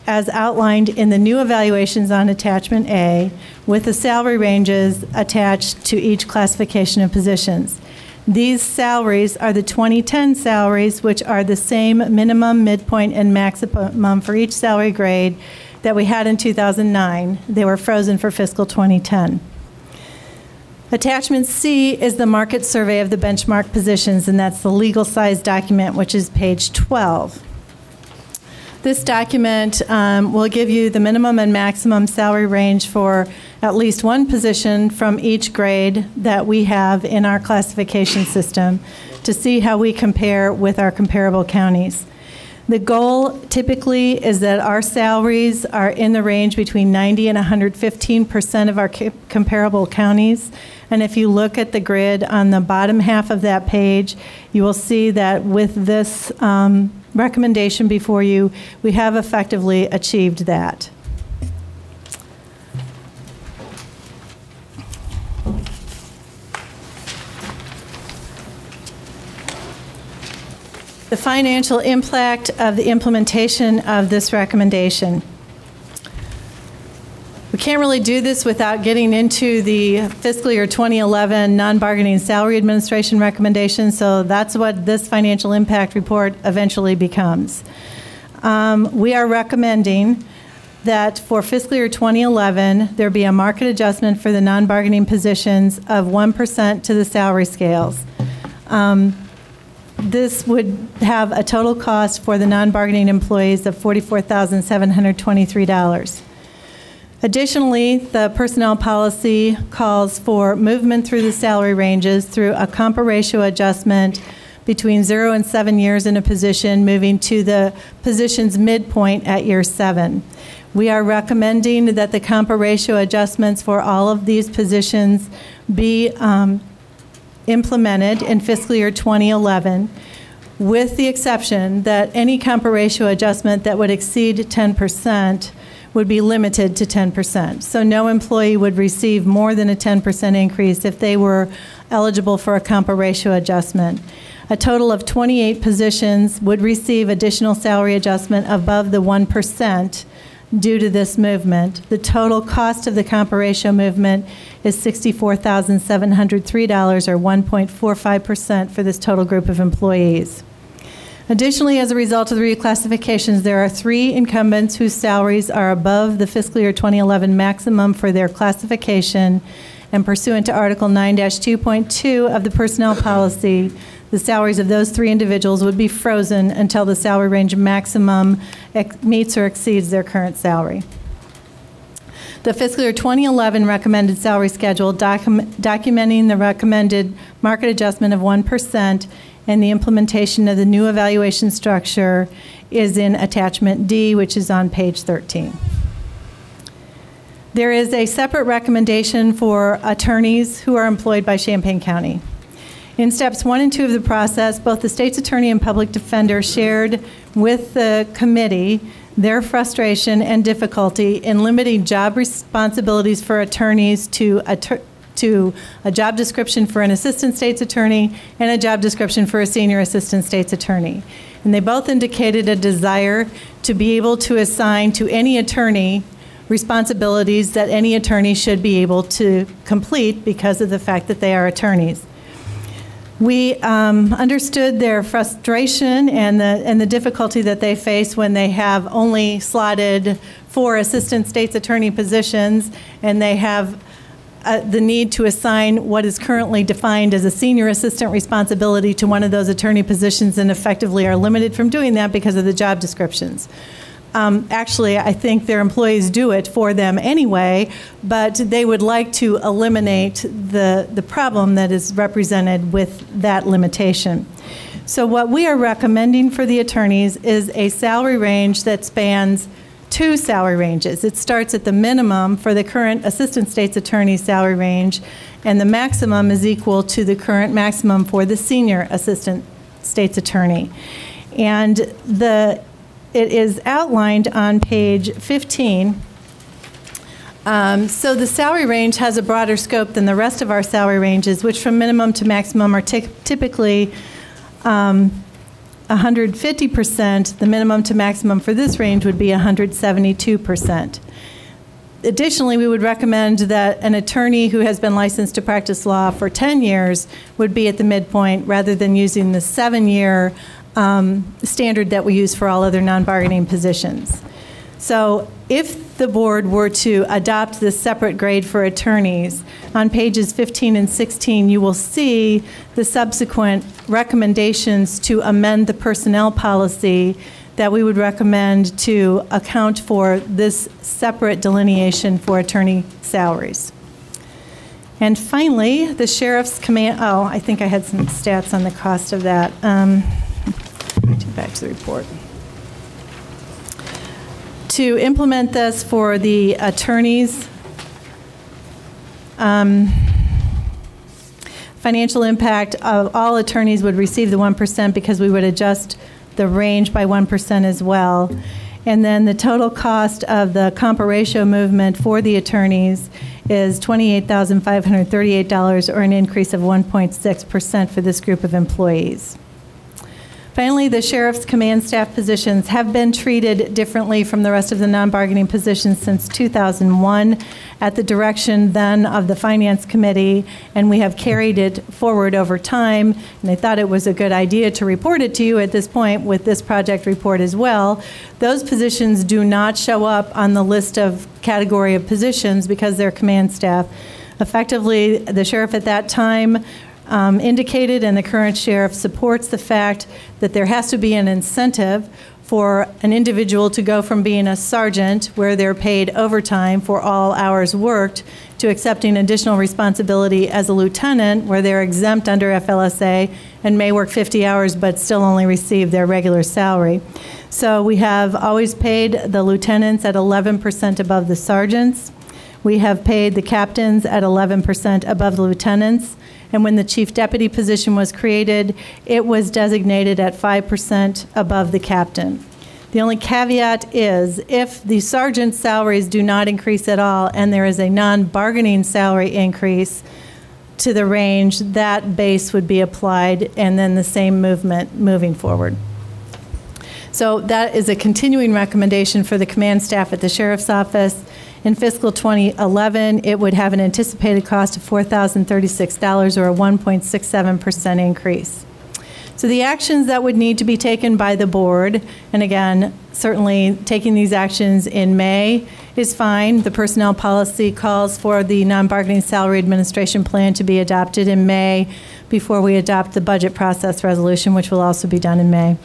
as outlined in the new evaluations on attachment A, with the salary ranges attached to each classification of positions. These salaries are the 2010 salaries, which are the same minimum, midpoint, and maximum for each salary grade that we had in 2009. They were frozen for fiscal 2010. Attachment C is the market survey of the benchmark positions, and that's the legal size document, which is page 12. This document will give you the minimum and maximum salary range for at least one position from each grade that we have in our classification system to see how we compare with our comparable counties. The goal typically is that our salaries are in the range between 90 and 115% of our comparable counties. And if you look at the grid on the bottom half of that page, you will see that with this recommendation before you, we have effectively achieved that. The financial impact of the implementation of this recommendation. We can't really do this without getting into the fiscal year 2011 non-bargaining salary administration recommendations, so that's what this financial impact report eventually becomes. We are recommending that for fiscal year 2011, there be a market adjustment for the non-bargaining positions of 1% to the salary scales. This would have a total cost for the non-bargaining employees of $44,723. Additionally, the personnel policy calls for movement through the salary ranges through a compa ratio adjustment between 0 and 7 years in a position, moving to the position's midpoint at year 7. We are recommending that the compa ratio adjustments for all of these positions be implemented in fiscal year 2011, with the exception that any compa ratio adjustment that would exceed 10% would be limited to 10%. So no employee would receive more than a 10% increase if they were eligible for a compa ratio adjustment. A total of 28 positions would receive additional salary adjustment above the 1% due to this movement. The total cost of the compa ratio movement is $64,703, or 1.45% for this total group of employees. Additionally, as a result of the reclassifications, there are 3 incumbents whose salaries are above the fiscal year 2011 maximum for their classification, and pursuant to Article 9-2.2 of the Personnel Policy, the salaries of those 3 individuals would be frozen until the salary range maximum meets or exceeds their current salary. The fiscal year 2011 recommended salary schedule documenting the recommended market adjustment of 1% and the implementation of the new evaluation structure is in Attachment D, which is on page 13. There is a separate recommendation for attorneys who are employed by Champaign County. In steps 1 and 2 of the process, both the state's attorney and public defender shared with the committee their frustration and difficulty in limiting job responsibilities for attorneys to a job description for an assistant state's attorney and a job description for a senior assistant state's attorney. And they both indicated a desire to be able to assign to any attorney responsibilities that any attorney should be able to complete because of the fact that they are attorneys. We understood their frustration and the difficulty that they face when they have only slotted 4 assistant state's attorney positions, and they have the need to assign what is currently defined as a senior assistant responsibility to one of those attorney positions, and effectively are limited from doing that because of the job descriptions. Actually, I think their employees do it for them anyway, but they would like to eliminate the problem that is represented with that limitation. So what we are recommending for the attorneys is a salary range that spans 2 salary ranges. It starts at the minimum for the current assistant state's attorney salary range, and the maximum is equal to the current maximum for the senior assistant state's attorney. And it is outlined on page 15. So the salary range has a broader scope than the rest of our salary ranges, which from minimum to maximum are typically 150%. The minimum to maximum for this range would be 172%. Additionally, we would recommend that an attorney who has been licensed to practice law for 10 years would be at the midpoint rather than using the 7-year standard that we use for all other non-bargaining positions. So if the board were to adopt this separate grade for attorneys, on pages 15 and 16 you will see the subsequent recommendations to amend the personnel policy that we would recommend to account for this separate delineation for attorney salaries. And finally, the sheriff's command, I think I had some stats on the cost of that. Back to the report. To implement this for the attorneys, financial impact of all attorneys would receive the 1% because we would adjust the range by 1% as well. And then the total cost of the compa ratio movement for the attorneys is $28,538, or an increase of 1.6% for this group of employees. Finally, the sheriff's command staff positions have been treated differently from the rest of the non-bargaining positions since 2001 at the direction then of the Finance Committee, and we have carried it forward over time, and I thought it was a good idea to report it to you at this point with this project report as well. Those positions do not show up on the list of category of positions because they're command staff. Effectively, the sheriff at that time indicated, and the current sheriff supports the fact that there has to be an incentive for an individual to go from being a sergeant, where they're paid overtime for all hours worked, to accepting additional responsibility as a lieutenant, where they're exempt under FLSA and may work 50 hours but still only receive their regular salary. So we have always paid the lieutenants at 11% above the sergeants. We have paid the captains at 11% above the lieutenants. And when the chief deputy position was created, it was designated at 5% above the captain. The only caveat is if the sergeant's salaries do not increase at all and there is a non-bargaining salary increase to the range, that base would be applied and then the same movement moving forward. So that is a continuing recommendation for the command staff at the sheriff's office. In fiscal 2011, it would have an anticipated cost of $4,036 or a 1.67% increase. So the actions that would need to be taken by the board, and again, certainly taking these actions in May is fine. The personnel policy calls for the non-bargaining salary administration plan to be adopted in May before we adopt the budget process resolution, which will also be done in May.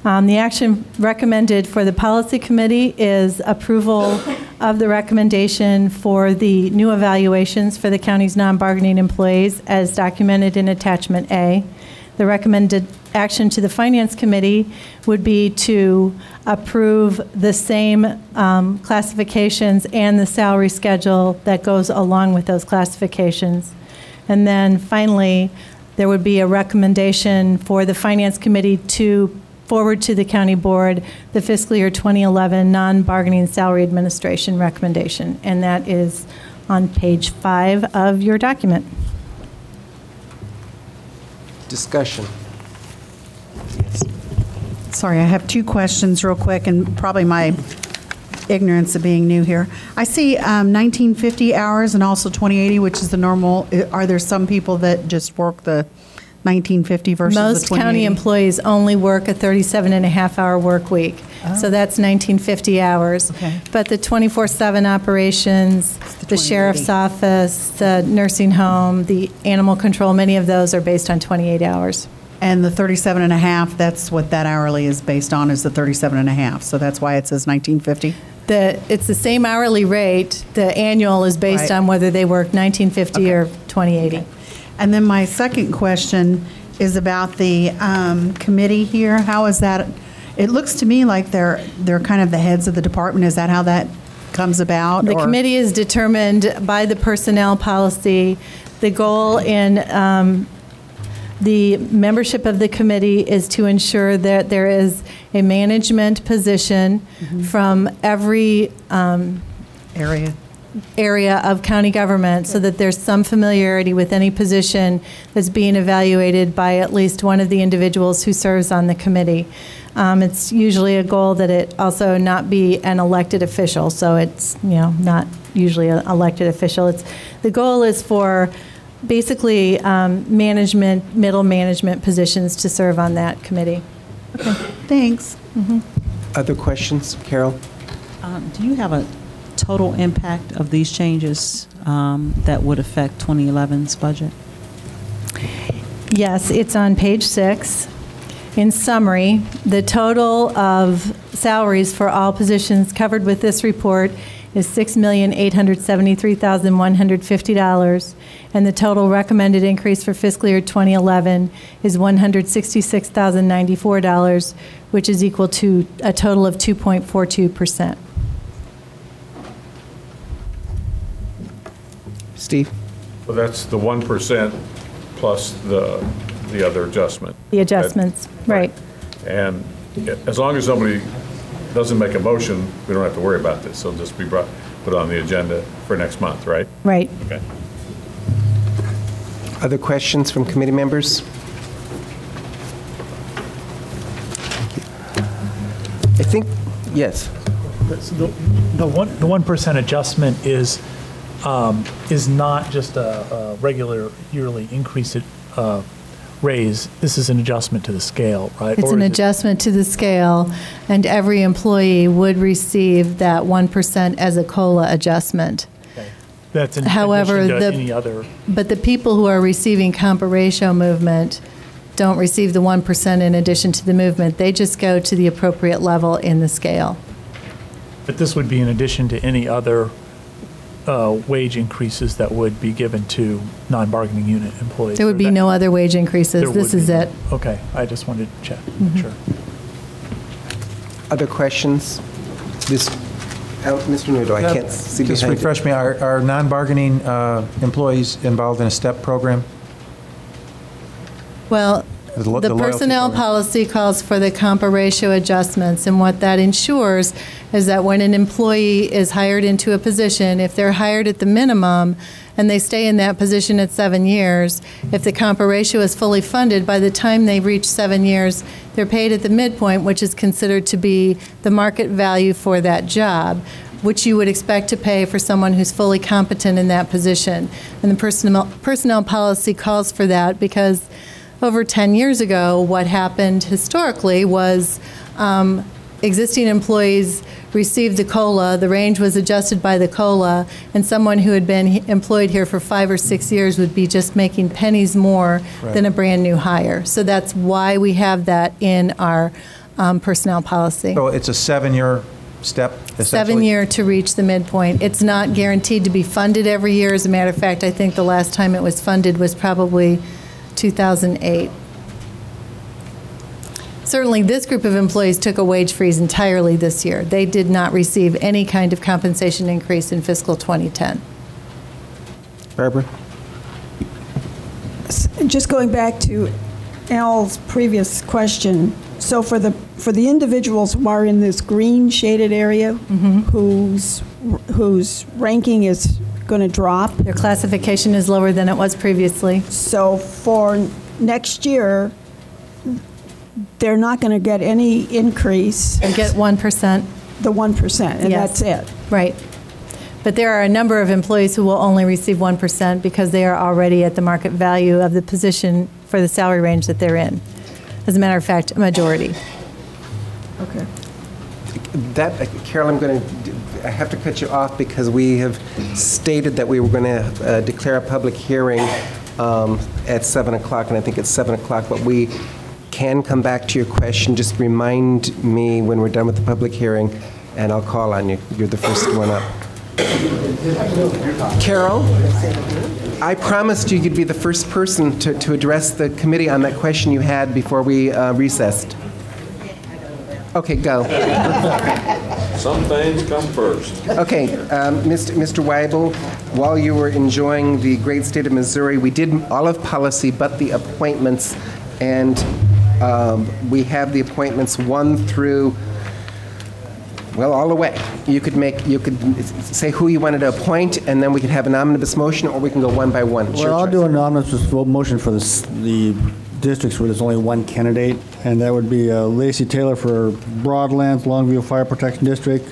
The action recommended for the policy committee is approval of the recommendation for the new evaluations for the county's non-bargaining employees as documented in attachment A. The recommended action to the finance committee would be to approve the same classifications and the salary schedule that goes along with those classifications. And then finally, there would be a recommendation for the finance committee to forward to the county board the fiscal year 2011 non-bargaining salary administration recommendation, and that is on page 5 of your document. Discussion. Sorry, I have 2 questions real quick, and probably my ignorance of being new here. I see 1950 hours and also 2080, which is the normal. Are there some people that just work the 1950 versus the 2080? Most county employees only work a 37.5-hour work week. Oh. So that's 1950 hours. Okay. But the 24/7 operations, the sheriff's office, the nursing home, the animal control, many of those are based on 28 hours. And the 37.5, that's what that hourly is based on, is the 37.5. So that's why it says 1950? It's the same hourly rate. The annual is based on whether they work 1950 or 2080. Okay. And then my second question is about the committee here. How is that? It looks to me like they're kind of the heads of the department. Is that how that comes about? The committee is determined by the personnel policy. The goal in the membership of the committee is to ensure that there is a management position from every area of county government, so that there's some familiarity with any position that's being evaluated by at least one of the individuals who serves on the committee. It's usually a goal that it also not be an elected official, so it's not usually an elected official. The goal is for basically management, middle management positions to serve on that committee. Okay, thanks. Other questions, Carol? Do you have a total impact of these changes that would affect 2011's budget? Yes, it's on page 6. In summary, the total of salaries for all positions covered with this report is $6,873,150, and the total recommended increase for fiscal year 2011 is $166,094, which is equal to a total of 2.42%. Steve? Well, that's the 1% plus the other adjustment. The adjustments, right. And as long as somebody doesn't make a motion, we don't have to worry about this. It'll just be put on the agenda for next month, right? Right. Okay. Other questions from committee members? think, yes. The 1% adjustment is not just a regular yearly increase raise. This is an adjustment to the scale, right? It's an adjustment to the scale, and every employee would receive that 1% as a COLA adjustment. Okay. That's in However, addition to any other. But the people who are receiving compa ratio movement don't receive the 1% in addition to the movement. They just go to the appropriate level in the scale. But this would be in addition to any other wage increases that would be given to non-bargaining unit employees. There would be no other wage increases. This is it. Okay, I just wanted to check. Sure. Other questions? Mr. Nudo, I can't see Just behind refresh me, are non-bargaining employees involved in a STEP program? Well, The the loyalty personnel program. policy calls for the compa ratio adjustments, and what that ensures is that when an employee is hired into a position, if they're hired at the minimum and they stay in that position at 7 years, if the compa ratio is fully funded, by the time they reach 7 years, they're paid at the midpoint, which is considered to be the market value for that job, which you would expect to pay for someone who's fully competent in that position. And the personnel policy calls for that because over 10 years ago, what happened historically was existing employees received the COLA, the range was adjusted by the COLA, and someone who had been employed here for 5 or 6 years would be just making pennies more than a brand new hire. So that's why we have that in our personnel policy. So it's a 7-year step, essentially? 7-year to reach the midpoint. It's not guaranteed to be funded every year. As a matter of fact, I think the last time it was funded was probably 2008. Certainly, this group of employees took a wage freeze entirely this year. They did not receive any kind of compensation increase in fiscal 2010. Barbara? Just going back to Al's previous question, so for the individuals who are in this green shaded area, whose ranking is going to drop. Their classification is lower than it was previously. So for next year, they're not going to get any increase. They get 1%. The 1%, and Yes. that's it. Right. But there are a number of employees who will only receive 1% because they are already at the market value of the position for the salary range that they're in. As a matter of fact, a majority. Okay. Carol, I have to cut you off because we have stated that we were going to declare a public hearing at 7 o'clock, and I think it's 7 o'clock, but we can come back to your question. Just remind me when we're done with the public hearing, and I'll call on you. You're the first one up. Carol, I promised you'd be the first person to address the committee on that question you had before we recessed. Okay, go. Some things come first. Okay, Mr. Weibel, while you were enjoying the great state of Missouri, we did all of policy but the appointments, and we have the appointments 1 through, well, all the way. You could say who you wanted to appoint, and then we could have an omnibus motion, or we can go one by one. Well, I'll do an omnibus motion for the districts where there's only one candidate, and that would be Lacey Taylor for Broadlands, Longview Fire Protection District.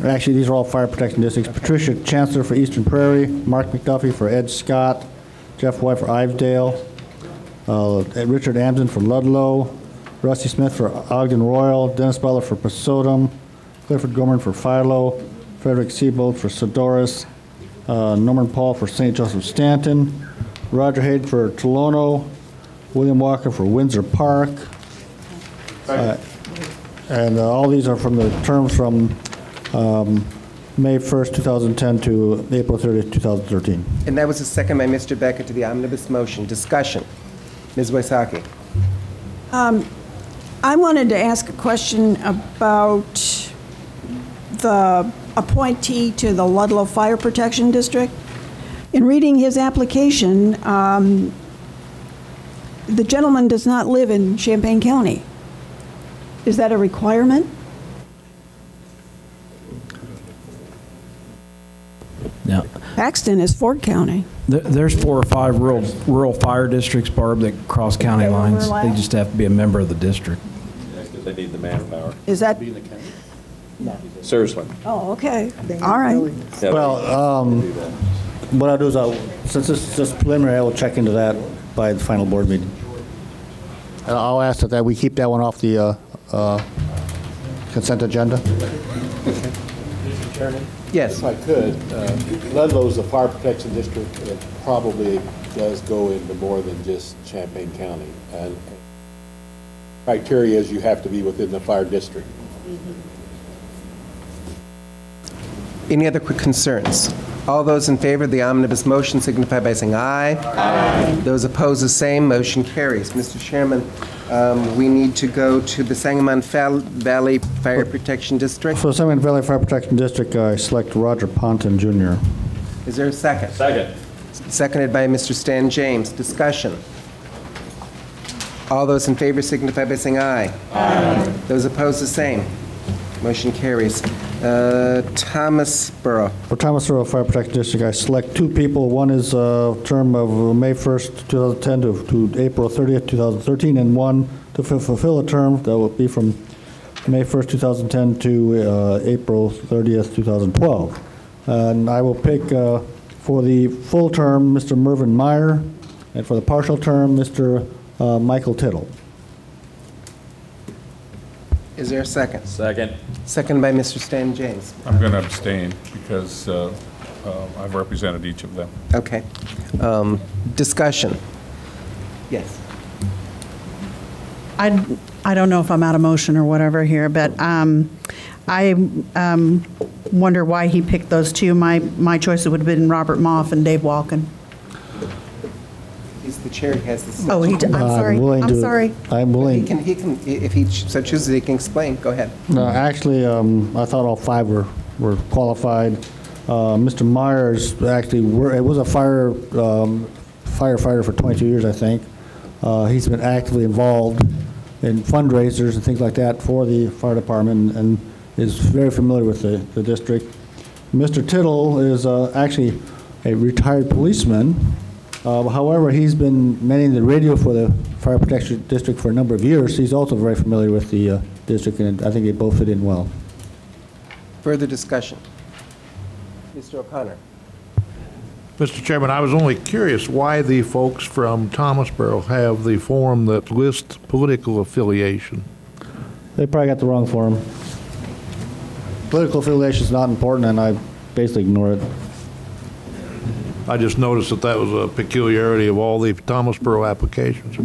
Actually, these are all fire protection districts. Patricia Chancellor for Eastern Prairie, Mark McDuffie for Ed Scott, Jeff White for Ivedale, Richard Amson for Ludlow, Rusty Smith for Ogden Royal, Dennis Butler for Pasodum, Clifford Gorman for Philo, Frederick Siebold for Sodoris, Norman Paul for St. Joseph Stanton, Roger Hayden for Tolono, William Walker for Windsor Park. And all these are from the terms from May 1st, 2010 to April 30th, 2013. And that was a second by Mr. Becker to the omnibus motion. Discussion. Ms. Wysocki. I wanted to ask a question about the appointee to the Ludlow Fire Protection District. In reading his application, the gentleman does not live in Champaign County. Is that a requirement? Yeah. Paxton is Ford County. There's 4 or 5 rural fire districts, Barb, that cross county lines. They just have to be a member of the district. They need the manpower. Is that? Seriously. Oh, okay. All right. Well, what I'll do is, since this is just preliminary, I will check into that by the final board meeting. And I'll ask that we keep that one off the consent agenda. Mr. Chairman? Yes. If I could, Ludlow's a fire protection district, and it probably does go into more than just Champaign County. And criteria is you have to be within the fire district. Any other quick concerns? All those in favor of the omnibus motion signify by saying aye. Aye. Those opposed, the same. Motion carries. Mr. Chairman, we need to go to the Sangamon Valley Fire Protection District. For the Sangamon Valley Fire Protection District, I select Roger Ponton, Jr. Is there a second? Second. Seconded by Mr. Stan James. Discussion. All those in favor signify by saying aye. Aye. Those opposed, the same. Motion carries. Thomasboro. For Thomasboro Fire Protection District, I select two people. One is a term of May 1st, 2010 to April 30th, 2013, and one to fulfill a term that will be from May 1st, 2010 to April 30th, 2012. And I will pick for the full term, Mr. Mervyn Meyer, and for the partial term, Mr. Michael Tittle. Is there a second? Second. Second by Mr. Stan James. I'm going to abstain because I've represented each of them. Okay. Discussion. Yes. I don't know if I'm out of motion or whatever here, but I wonder why he picked those two. My choice would have been Robert Moff and Dave Walken. He's the chair. He has the. Oh, I'm sorry. I'm sorry. I'm willing. He can, if he so chooses, he can explain. Go ahead. No, actually, I thought all five were qualified. Mr. Myers actually it was a firefighter for 22 years, I think. He's been actively involved in fundraisers and things like that for the fire department and is very familiar with the district. Mr. Tittle is actually a retired policeman. However, he's been manning the radio for the Fire Protection District for a number of years. He's also very familiar with the district, and I think they both fit in well. Further discussion. Mr. O'Connor. Mr. Chairman, I was only curious why the folks from Thomasboro have the form that lists political affiliation. They probably got the wrong form. Political affiliation is not important, and I basically ignore it. I just noticed that was a peculiarity of all the Thomasboro applications.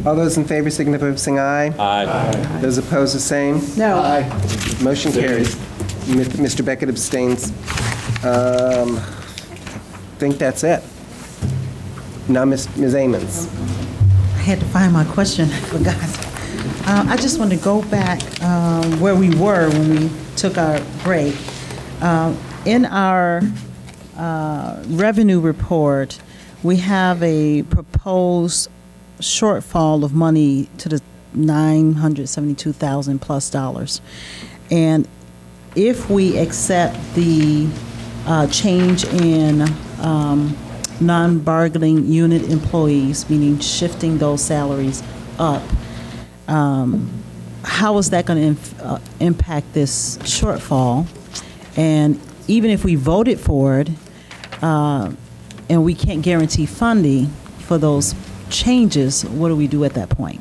All those in favor signify by saying aye. Aye. Those opposed, the same. No. Aye. Motion carries. Mr. Beckett abstains. I think that's it. Now, Ms. Amons. I had to find my question. I forgot. I just want to go back where we were when we took our break. In our revenue report, we have a proposed shortfall of money to the $972,000 plus dollars. And if we accept the change in non-bargaining unit employees, meaning shifting those salaries up, how is that going to impact this shortfall? And even if we voted for it, and we can't guarantee funding for those changes, what do we do at that point?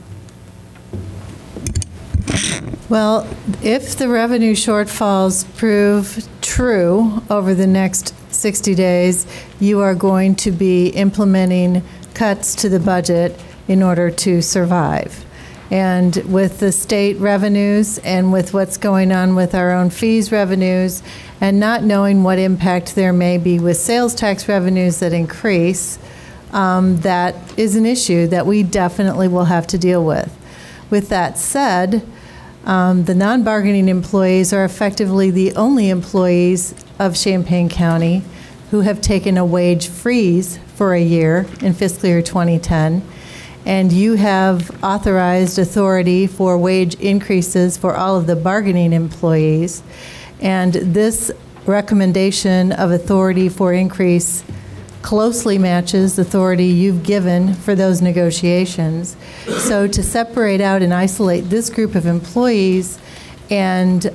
Well, if the revenue shortfalls prove true over the next 60 days, you are going to be implementing cuts to the budget in order to survive. And with the state revenues and with what's going on with our own fees revenues and not knowing what impact there may be with sales tax revenues that increase, that is an issue that we definitely will have to deal with. With that said, the non-bargaining employees are effectively the only employees of Champaign County who have taken a wage freeze for a year in fiscal year 2010. And you have authorized authority for wage increases for all of the bargaining employees. And this recommendation of authority for increase closely matches the authority you've given for those negotiations. So to separate out and isolate this group of employees and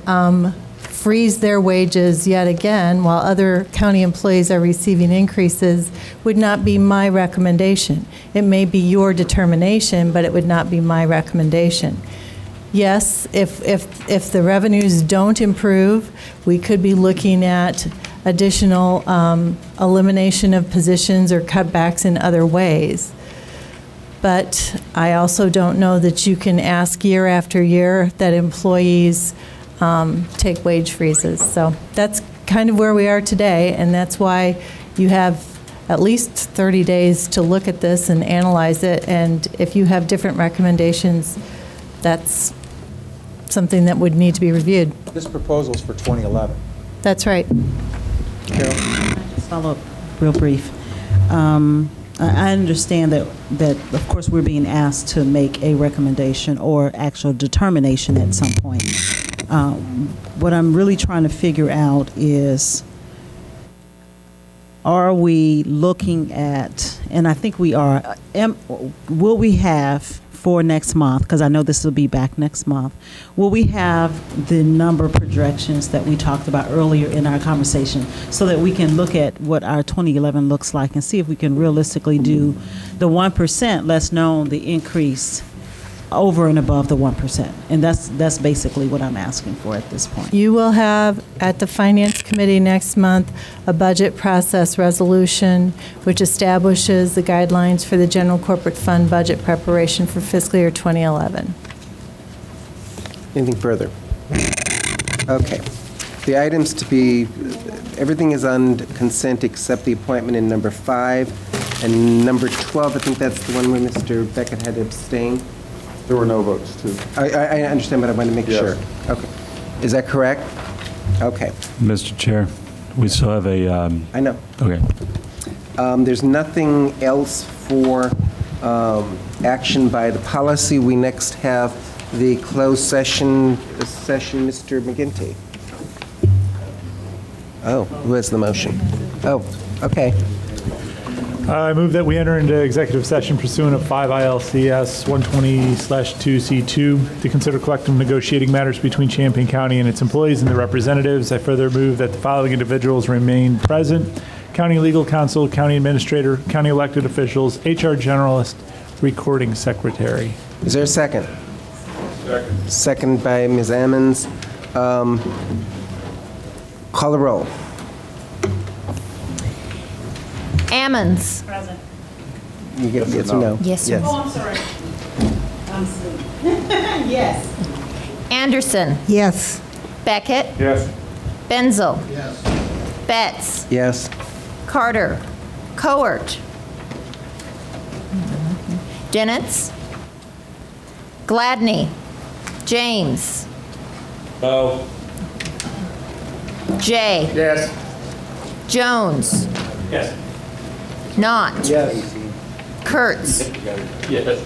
freeze their wages yet again while other county employees are receiving increases would not be my recommendation. It may be your determination, but it would not be my recommendation. Yes, if the revenues don't improve, we could be looking at additional elimination of positions or cutbacks in other ways. But I also don't know that you can ask year after year that employees take wage freezes. So that's kind of where we are today, and that's why you have at least 30 days to look at this and analyze it, and if you have different recommendations, that's something that would need to be reviewed. This proposal's for 2011. That's right. Carol? Just follow up real brief. I understand that, of course, we're being asked to make a recommendation or actual determination at some point. What I'm really trying to figure out is, are we looking at, and I think we are, will we have for next month, because I know this will be back next month, will we have the number projections that we talked about earlier in our conversation so that we can look at what our 2011 looks like and see if we can realistically do the 1%, let's known the increase over and above the 1%. And that's basically what I'm asking for at this point. You will have at the Finance Committee next month a budget process resolution which establishes the guidelines for the general corporate fund budget preparation for fiscal year 2011. Anything further? Okay. The items to be, everything is on consent except the appointment in number 5. And number 12, I think that's the one where Mr. Beckett had to abstain. There were no votes, too. I understand, but I want to make sure. Okay. Is that correct? Okay. Mr. Chair, we still have a... I know. Okay. There's nothing else for action by the policy. We next have the closed session, Mr. McGinty. Oh, who has the motion? Oh, okay. I move that we enter into executive session pursuant of 5 ILCS 120/2C2 to consider collective negotiating matters between Champaign County and its employees and their representatives. I further move that the following individuals remain present: County Legal Counsel, County Administrator, County Elected Officials, HR Generalist, Recording Secretary. Is there a second? Second. Second by Ms. Ammons. Call the roll. Ammons. Present. You get yes or no? Yes, sir. Oh, I'm sorry. I'm asleep. Yes. Anderson. Yes. Beckett. Yes. Benzel. Yes. Betts. Yes. Carter. Coert. Dinitz. Gladney. James. No. Jay. Yes. Jones. Yes. Knott. Yes. Kurtz. Yes.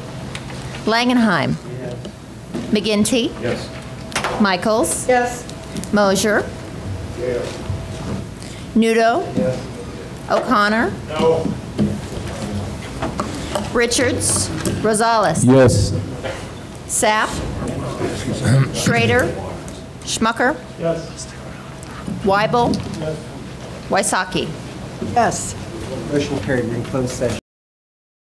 Langenheim. McGinty. Yes. Michaels. Yes. Mosier. Yes. Nudo. Yes. O'Connor. No. Richards. Rosales. Yes. Sapp. Schrader. Schmucker. Yes. Weibel. Wysocki. Yes. Motion carried. We're in closed session.